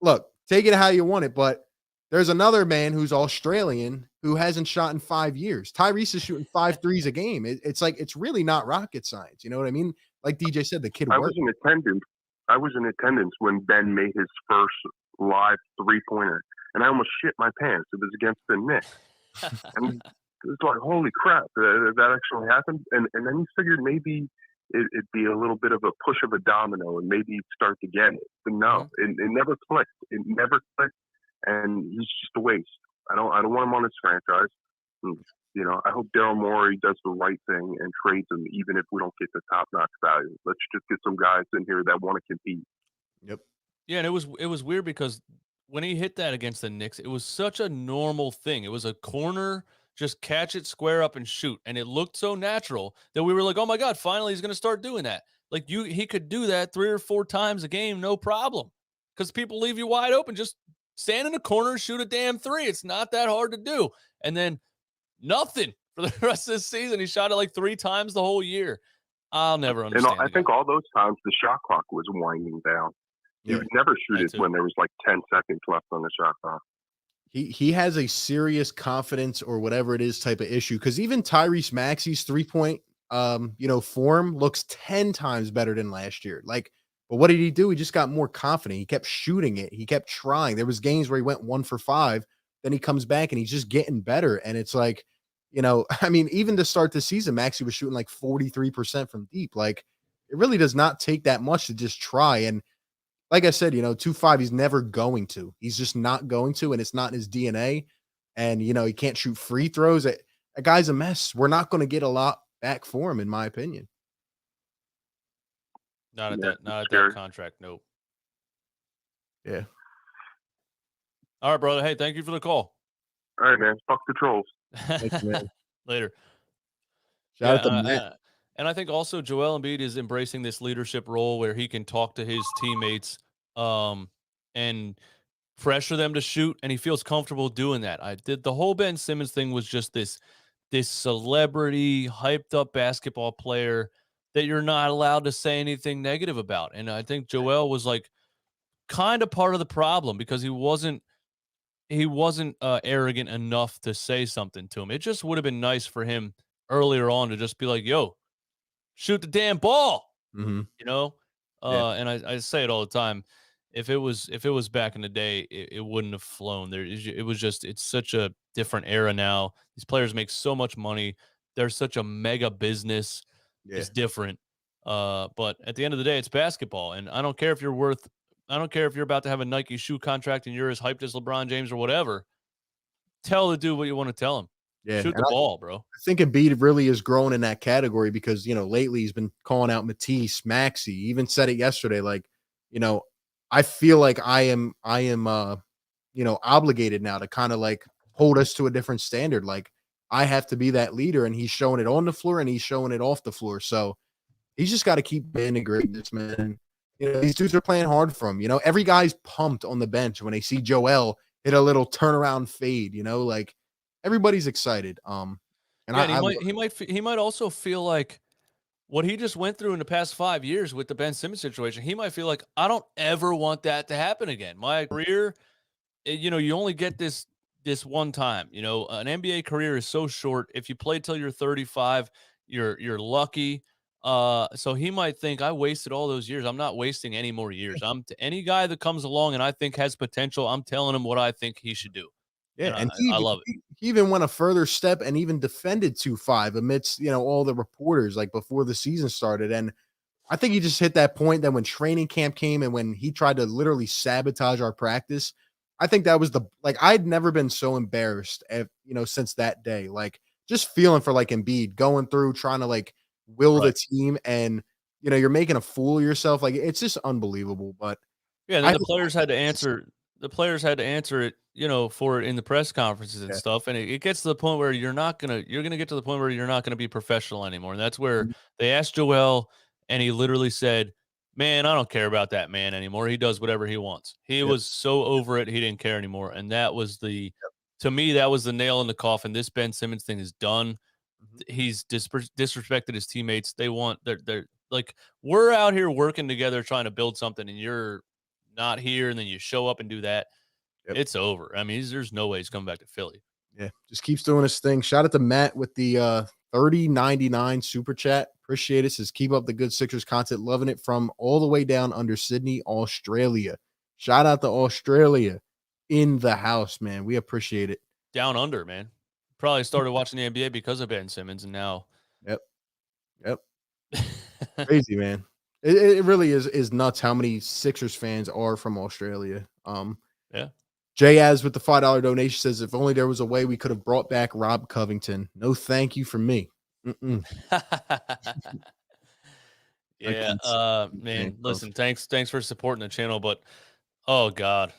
S1: Look, take it how you want it, but there's another man who's Australian who hasn't shot in 5 years. Tyrese is shooting 5 threes a game. It's like, it's really not rocket science. You know what I mean? Like DJ said, the kid worked.
S6: I was in attendance when Ben made his first live 3-pointer, and I almost shit my pants. It was against the Knicks. And it was like, holy crap, that actually happened. And then you figured maybe it'd be a little bit of a push of a domino and maybe he'd start to get it. But no, it never clicked. It never clicked. And he's just a waste. I don't want him on his franchise. And, I hope Daryl Morey does the right thing and trades him, even if we don't get the top-notch value. Let's just get some guys in here that want to compete.
S1: Yep.
S2: Yeah, and it was weird because when he hit that against the Knicks, it was such a normal thing. It was a corner, just catch it, square up, and shoot. And it looked so natural that we were like, oh, my God, finally he's going to start doing that. Like, he could do that 3 or 4 times a game, no problem, because people leave you wide open. Just stand in the corner, shoot a damn 3. It's not that hard to do. And then nothing for the rest of the season. He shot it like 3 times the whole year. I'll never understand.
S6: And I think all those times the shot clock was winding down. You would never shoot it when there was like 10 seconds left on the shot clock.
S1: He has a serious confidence or whatever it is type of issue, because even Tyrese Maxey's 3-point form looks 10 times better than last year. Like, but what did he do? He just got more confident. He kept shooting it. He kept trying. There was games where he went 1 for 5. Then he comes back and he's just getting better. And it's like, I mean, even to start the season, Maxey was shooting like 43% from deep. Like, it really does not take that much to just try. And like I said, 2-5, he's never going to. He's just not going to, and it's not in his DNA. And, he can't shoot free throws. That guy's a mess. We're not going to get a lot back for him, in my opinion.
S2: Not at that contract, nope.
S1: Yeah.
S2: All right, brother. Hey, thank you for the call.
S6: All right, man. Fuck the trolls.
S1: Thanks, man.
S2: Later.
S1: Shout out to Matt.
S2: And I think also Joel Embiid is embracing this leadership role where he can talk to his teammates and pressure them to shoot, and he feels comfortable doing that. The whole Ben Simmons thing was just this celebrity, hyped up basketball player that you're not allowed to say anything negative about. And I think Joel was like kind of part of the problem because he wasn't arrogant enough to say something to him. It just would have been nice for him earlier on to just be like, yo, shoot the damn ball.
S1: Mm-hmm.
S2: And I say it all the time. If it was back in the day, it wouldn't have flown. It's such a different era now. These players make so much money. they're such a mega business.
S1: Yeah.
S2: It's different. But at the end of the day, it's basketball. And I don't care if you're about to have a Nike shoe contract and you're as hyped as LeBron James or whatever. Tell the dude what you want to tell him.
S1: Yeah.
S2: Shoot the ball, bro.
S1: I think Embiid really is growing in that category because, lately he's been calling out Matisse, Maxey, even said it yesterday. Like, I feel like I am, obligated now to kind of like hold us to a different standard. Like I have to be that leader, and he's showing it on the floor and he's showing it off the floor. So he's just got to keep integrating this, man. These dudes are playing hard for him. Every guy's pumped on the bench when they see Joel hit a little turnaround fade, like everybody's excited.
S2: He might also feel like what he just went through in the past 5 years with the Ben Simmons situation. He might feel like, I don't ever want that to happen again. My career, you only get this one time. An NBA career is so short. If you play till you're 35, you're lucky. So he might think, I wasted all those years. I'm not wasting any more years. Any guy that comes along and I think has potential, I'm telling him what I think he should do.
S1: Yeah,
S2: and I love it.
S1: He even went a further step and even defended 2-5 amidst, all the reporters like before the season started. And I think he just hit that point that when training camp came and when he tried to literally sabotage our practice, I think that was I'd never been so embarrassed, since that day. Like just feeling for like Embiid going through, trying to like will the team, and you're making a fool of yourself. Like it's just unbelievable. But
S2: yeah, and then the players had to answer. The players had to answer it, for it in the press conferences and stuff. And it gets to the point where you're going to get to the point where you're not going to be professional anymore. And that's where they asked Joel, and he literally said, man, I don't care about that man anymore. He does whatever he wants. He was so over it. He didn't care anymore. And that was to me, that was the nail in the coffin. This Ben Simmons thing is done. He's disrespected his teammates. They're like, we're out here working together, trying to build something, and you're not here, and then you show up and do that. It's over. I mean, there's no way he's coming back to Philly.
S1: Yeah, just keeps doing his thing. Shout out to Matt with the $30.99 super chat. Appreciate it. Says keep up the good Sixers content. Loving it from all the way down under Sydney, Australia. Shout out to Australia in the house, man. We appreciate it.
S2: Down under, man. Probably started watching the NBA because of Ben Simmons, and now.
S1: Yep. Crazy, man. It really is nuts how many Sixers fans are from Australia.
S2: Yeah.
S1: Jayaz with the $5 donation says, if only there was a way we could have brought back Rob Covington. No thank you from me.
S2: Yeah, man, listen, thanks for supporting the channel, but oh God.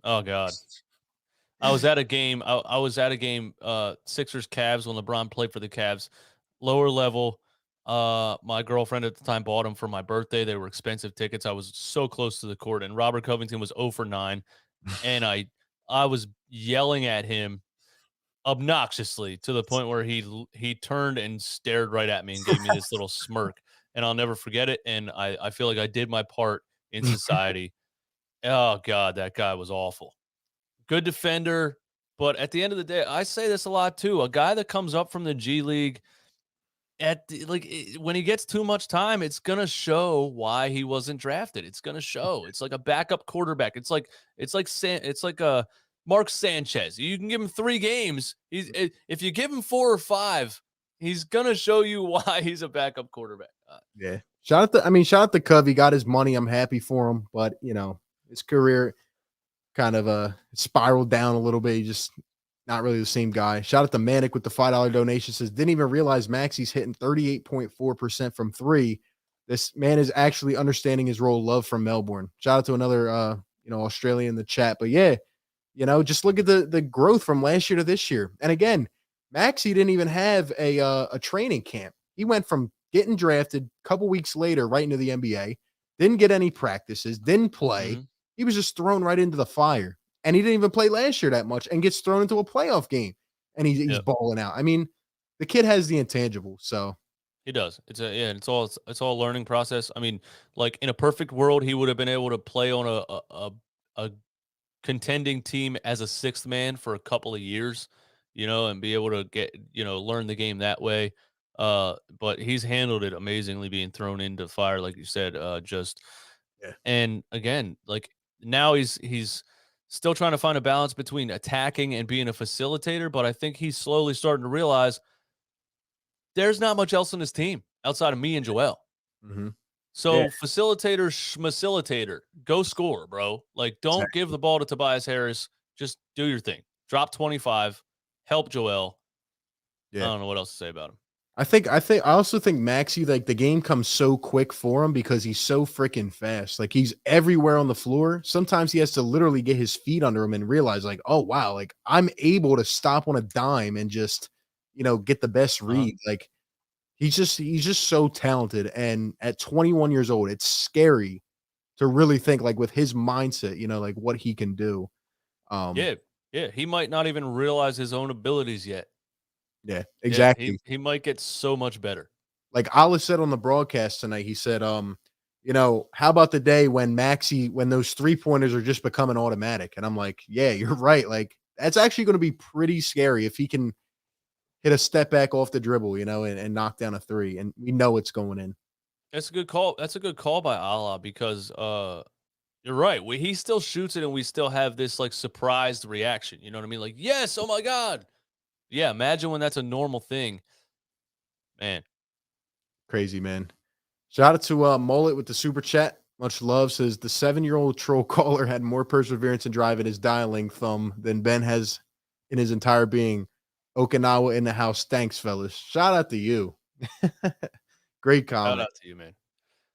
S2: I was at a game, Sixers Cavs when LeBron played for the Cavs, lower level. My girlfriend at the time bought them for my birthday. They were expensive tickets. I was so close to the court, and Robert Covington was 0 for 9. And I was yelling at him obnoxiously to the point where he turned and stared right at me and gave me this little smirk, and I'll never forget it. And I feel like I did my part in society. Oh God, that guy was awful. Good defender, but at the end of the day, I say this a lot too. A guy that comes up from the G League when he gets too much time, it's gonna show why he wasn't drafted. It's gonna show. It's like a backup quarterback. It's like a Mark Sanchez. You can give him 3 games. If you give him 4 or 5, he's gonna show you why he's a backup quarterback.
S1: Yeah. Shout out to Cov. He got his money. I'm happy for him, but his career kind of spiraled down a little bit. He just not really the same guy. Shout out to Manic with the $5 donation. Says, didn't even realize Maxey's hitting 38.4% from 3. This man is actually understanding his role. Love from Melbourne. Shout out to another, Australian in the chat. But yeah, just look at the growth from last year to this year. And again, Maxey didn't even have a training camp. He went from getting drafted a couple weeks later right into the NBA, didn't get any practices, didn't play. Mm-hmm. He was just thrown right into the fire. And he didn't even play last year that much and gets thrown into a playoff game. And he's balling out. I mean, the kid has the intangible. So
S2: he does. It's all a learning process. I mean, like in a perfect world, he would have been able to play on a contending team as a 6th man for a couple of years, and be able to get, learn the game that way. But he's handled it amazingly, being thrown into fire, like you said, and again, like now he's still trying to find a balance between attacking and being a facilitator, but I think he's slowly starting to realize there's not much else on this team outside of me and Joel.
S1: Mm-hmm.
S2: So
S1: Yeah.
S2: facilitator, schmacilitator, go score, bro. Like, don't give the ball to Tobias Harris. Just do your thing. Drop 25. Help Joel. I don't know what else to say about him.
S1: I also think Maxey, like the game comes so quick for him because he's so freaking fast. Like he's everywhere on the floor. Sometimes he has to literally get his feet under him and realize like, oh wow, like I'm able to stop on a dime and just, get the best read. Like he's just so talented. And at 21 years old, it's scary to really think like with his mindset, like what he can do.
S2: Yeah. He might not even realize his own abilities yet.
S1: Yeah, exactly.
S2: Yeah, he might get so much better.
S1: Like Alice said on the broadcast tonight, he said, how about the day when those 3-pointers are just becoming automatic? And I'm like, yeah, you're right. Like that's actually going to be pretty scary if he can hit a step back off the dribble, and knock down a 3. And we know it's going in.
S2: That's a good call. That's a good call by Allah because you're right. He still shoots it and we still have this like surprised reaction. You know what I mean? Like, yes, oh my God. Yeah, imagine when that's a normal thing. Man.
S1: Crazy, man. Shout out to Mullet with the super chat. Much love. Says the 7-year-old troll caller had more perseverance and drive in his dialing thumb than Ben has in his entire being. Okinawa in the house. Thanks, fellas. Shout out to you. Great comment.
S2: Shout out to you, man.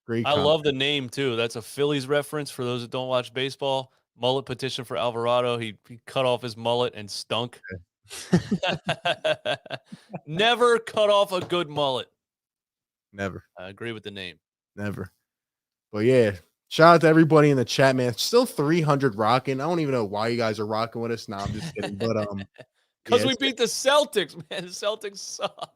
S1: Great
S2: I
S1: comment.
S2: love the name too. That's a Phillies reference for those that don't watch baseball. Mullet petition for Alvarado. He cut off his mullet and stunk. Never cut off a good mullet.
S1: Never.
S2: I agree with the name.
S1: Never. But yeah, shout out to everybody in the chat, man. It's still 300 rocking. I don't even know why you guys are rocking with us. Nah, I'm just kidding. But
S2: because we beat the Celtics, man. The Celtics suck.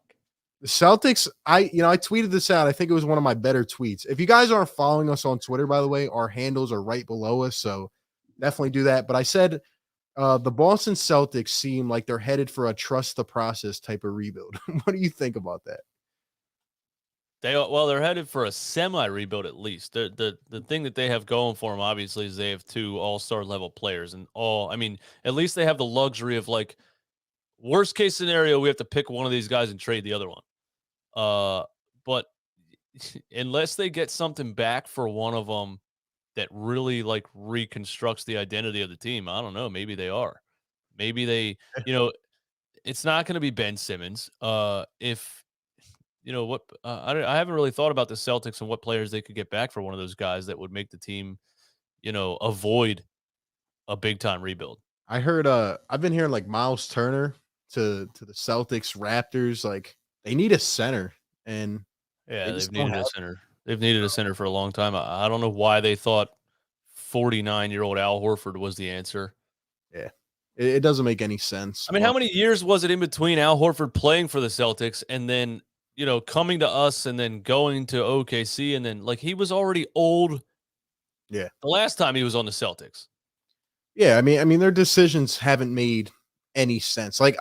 S1: The Celtics, I tweeted this out. I think it was one of my better tweets. If you guys aren't following us on Twitter, by the way, our handles are right below us. So definitely do that. But I said the Boston Celtics seem like they're headed for a trust the process type of rebuild. What do you think about that?
S2: They're headed for a semi-rebuild at least. The thing that they have going for them, obviously, is they have 2 all-star level players. And at least they have the luxury of like, worst case scenario, we have to pick one of these guys and trade the other one. But unless they get something back for one of them that really like reconstructs the identity of the team, I don't know. Maybe they are. Maybe they, it's not going to be Ben Simmons. I haven't really thought about the Celtics and what players they could get back for one of those guys that would make the team, avoid a big time rebuild.
S1: I heard I've been hearing like Miles Turner to the Celtics, Raptors, like they need a center, and
S2: they've needed a center. They've needed a center for a long time. I don't know why they thought 49-year-old Al Horford was the answer.
S1: Yeah, it doesn't make any sense.
S2: I mean, how many years was it in between Al Horford playing for the Celtics and then coming to us and then going to OKC and then like he was already old.
S1: Yeah,
S2: the last time he was on the Celtics.
S1: Yeah, I mean, their decisions haven't made any sense. Like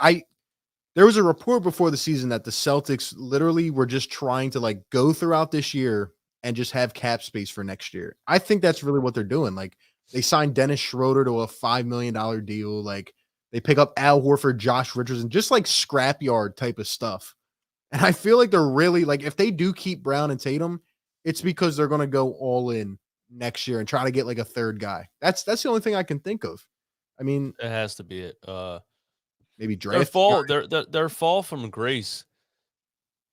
S1: there was a report before the season that the Celtics literally were just trying to like go throughout this year and just have cap space for next year. I think that's really what they're doing. Like they signed Dennis Schroeder to a $5 million deal. Like they pick up Al Horford, Josh Richardson, just like scrapyard type of stuff. And I feel like they're really like, if they do keep Brown and Tatum, it's because they're going to go all in next year and try to get like a third guy. That's the only thing I can think of. I mean,
S2: it has to be it.
S1: Maybe draft
S2: their fall from grace.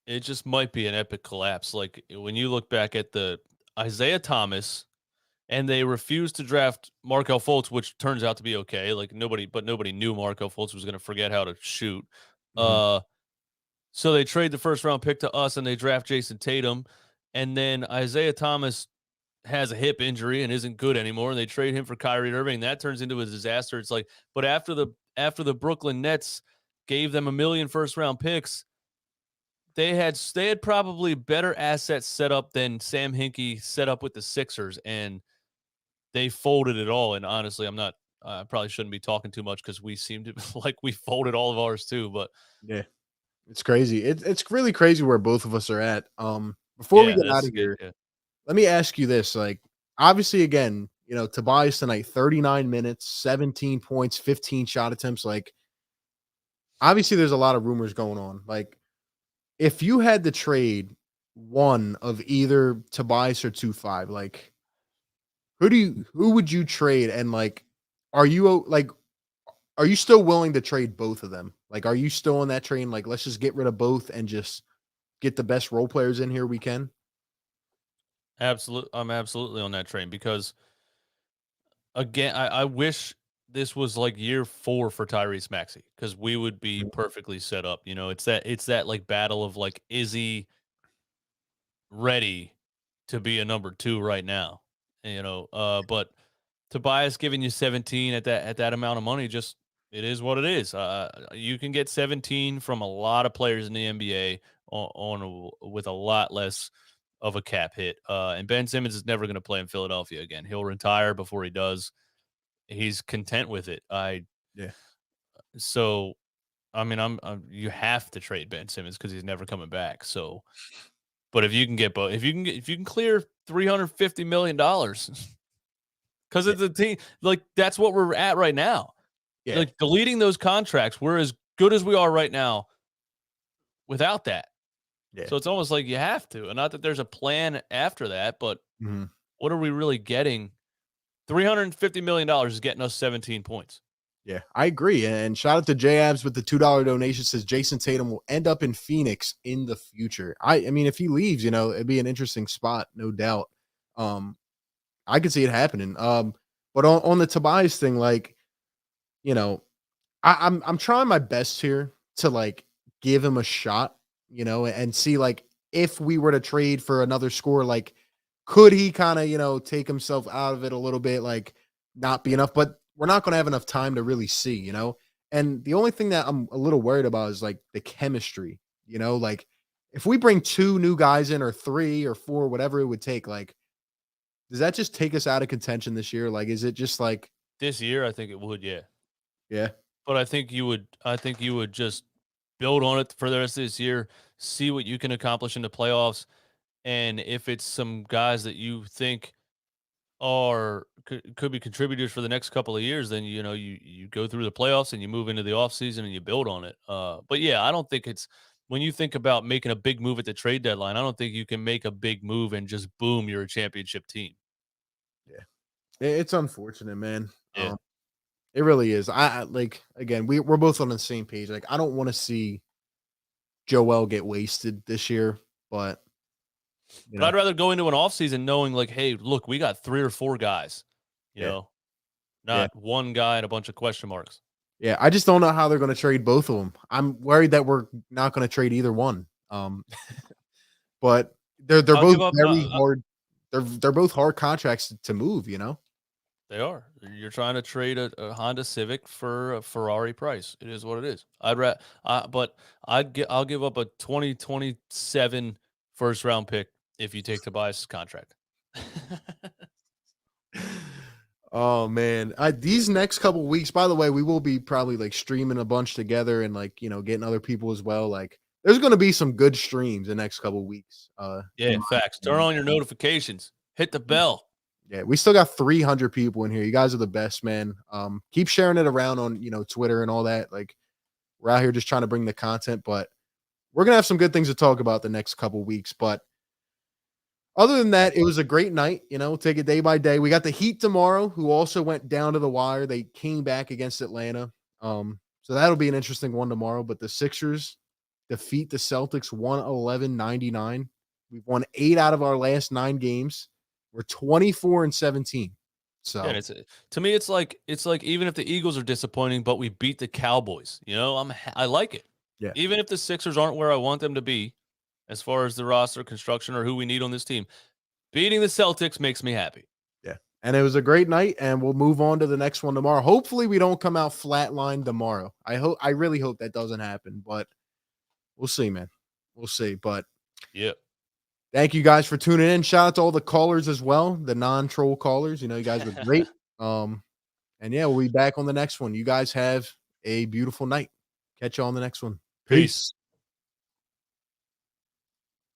S2: It just might be an epic collapse. Like when you look back at the Isaiah Thomas, and they refused to draft Markelle Fultz, which turns out to be okay. Like nobody knew Markelle Fultz was going to forget how to shoot. Mm-hmm. So they trade the first round pick to us, and they draft Jason Tatum, and then Isaiah Thomas has a hip injury and isn't good anymore, and they trade him for Kyrie Irving. That turns into a disaster. It's like, but after the Brooklyn Nets gave them $1 million first-round picks, they had probably better assets set up than Sam Hinkie set up with the Sixers, and they folded it all. And honestly, I probably shouldn't be talking too much because we seem to like we folded all of ours too. But
S1: yeah, it's crazy. It's really crazy where both of us are at. Before we get out of here, let me ask you this. Like, obviously, again, Tobias tonight, 39 minutes, 17 points, 15 shot attempts. Like, obviously, there's a lot of rumors going on. Like, if you had to trade one of either Tobias or 2-5, like who would you trade? And like, are you are you still willing to trade both of them? Like, are you still on that train? Like, let's just get rid of both and just get the best role players in here we can.
S2: I'm absolutely on that train because again, I wish this was like year 4 for Tyrese Maxey because we would be perfectly set up. You know, it's that like battle of like, is he ready to be a number 2 right now? You know, but Tobias giving you 17 at that amount of money, just it is what it is. You can get 17 from a lot of players in the NBA with a lot less of a cap hit. And Ben Simmons is never going to play in Philadelphia again. He'll retire before he does. He's content with it.
S1: Yeah.
S2: So, I mean, you have to trade Ben Simmons because he's never coming back. So, but if you can get both, if you can clear $350 million. Because it's a team, like, that's what we're at right now.
S1: Yeah.
S2: Like, deleting those contracts, we're as good as we are right now without that.
S1: Yeah.
S2: So it's almost like you have to. And not that there's a plan after that, but what are we really getting? $350 million is getting us 17 points.
S1: Yeah, I agree. And shout out to J-Abs with the $2 donation. Says Jason Tatum will end up in Phoenix in the future. I mean, if he leaves, you know, it'd be an interesting spot, no doubt. I could see it happening. But on the Tobias thing, like, you know, I'm trying my best here to like give him a shot, you know, and see like if we were to trade for another score, like could he kind of, you know, take himself out of it a little bit, like not be enough, but we're not going to have enough time to really see, you know. And the only thing that I'm a little worried about is like the chemistry, you know, like if we bring 2 new guys in or 3 or 4, whatever it would take, like does that just take us out of contention this year? Like, is it just like
S2: This year, I think it would, yeah.
S1: Yeah.
S2: But I think you would just build on it for the rest of this year, see what you can accomplish in the playoffs, and if it's some guys that you think could be contributors for the next couple of years, then you know you go through the playoffs and you move into the offseason and you build on it. But yeah, I don't think it's when you think about making a big move at the trade deadline, I don't think you can make a big move and just boom, you're a championship team.
S1: Yeah. It's unfortunate, man.
S2: Yeah.
S1: It really is. I like again, we're both on the same page. Like, I don't want to see Joel get wasted this year, but you
S2: But
S1: know,
S2: I'd rather go into an offseason knowing like, hey, look, we got 3 or 4 guys, you
S1: Yeah.
S2: know, not one guy and a bunch of question marks.
S1: yeah, I just don't know how they're going to trade both of them. I'm worried that we're not going to trade either one. But they're
S2: I'll
S1: both
S2: give up,
S1: very hard. They're both hard contracts to move, you know.
S2: They are. You're trying to trade a Honda Civic for a Ferrari price. It is what it is. But I'll give up a 2027 first round pick if you take Tobias' contract.
S1: Oh man, these next couple weeks. By the way, we will be probably like streaming a bunch together and like, you know, getting other people as well. Like, there's going to be some good streams the next couple weeks.
S2: Yeah, facts. Turn on your notifications. Hit the bell.
S1: Yeah, we still got 300 people in here. You guys are the best, man. Keep sharing it around on, you know, Twitter and all that. Like, we're out here just trying to bring the content, but we're gonna have some good things to talk about the next couple weeks. But other than that, it was a great night. You know, we'll take it day by day. We got the Heat tomorrow, who also went down to the wire. They came back against Atlanta. So that'll be an interesting one tomorrow. But the Sixers defeat the Celtics 111-99. We've won 8 out of our last 9 games. We're 24-17. So
S2: Yeah, and to me, it's like even if the Eagles are disappointing, but we beat the Cowboys. You know, I like it.
S1: Yeah.
S2: Even if the Sixers aren't where I want them to be, as far as the roster construction or who we need on this team, beating the Celtics makes me happy.
S1: Yeah, and it was a great night, and we'll move on to the next one tomorrow. Hopefully, we don't come out flatline tomorrow. I really hope that doesn't happen, but we'll see, man. We'll see. But
S2: yeah.
S1: Thank you guys for tuning in. Shout out to all the callers as well, the non-troll callers. You know, you guys were great. And yeah, we'll be back on the next one. You guys have a beautiful night. Catch you on the next one.
S2: Peace.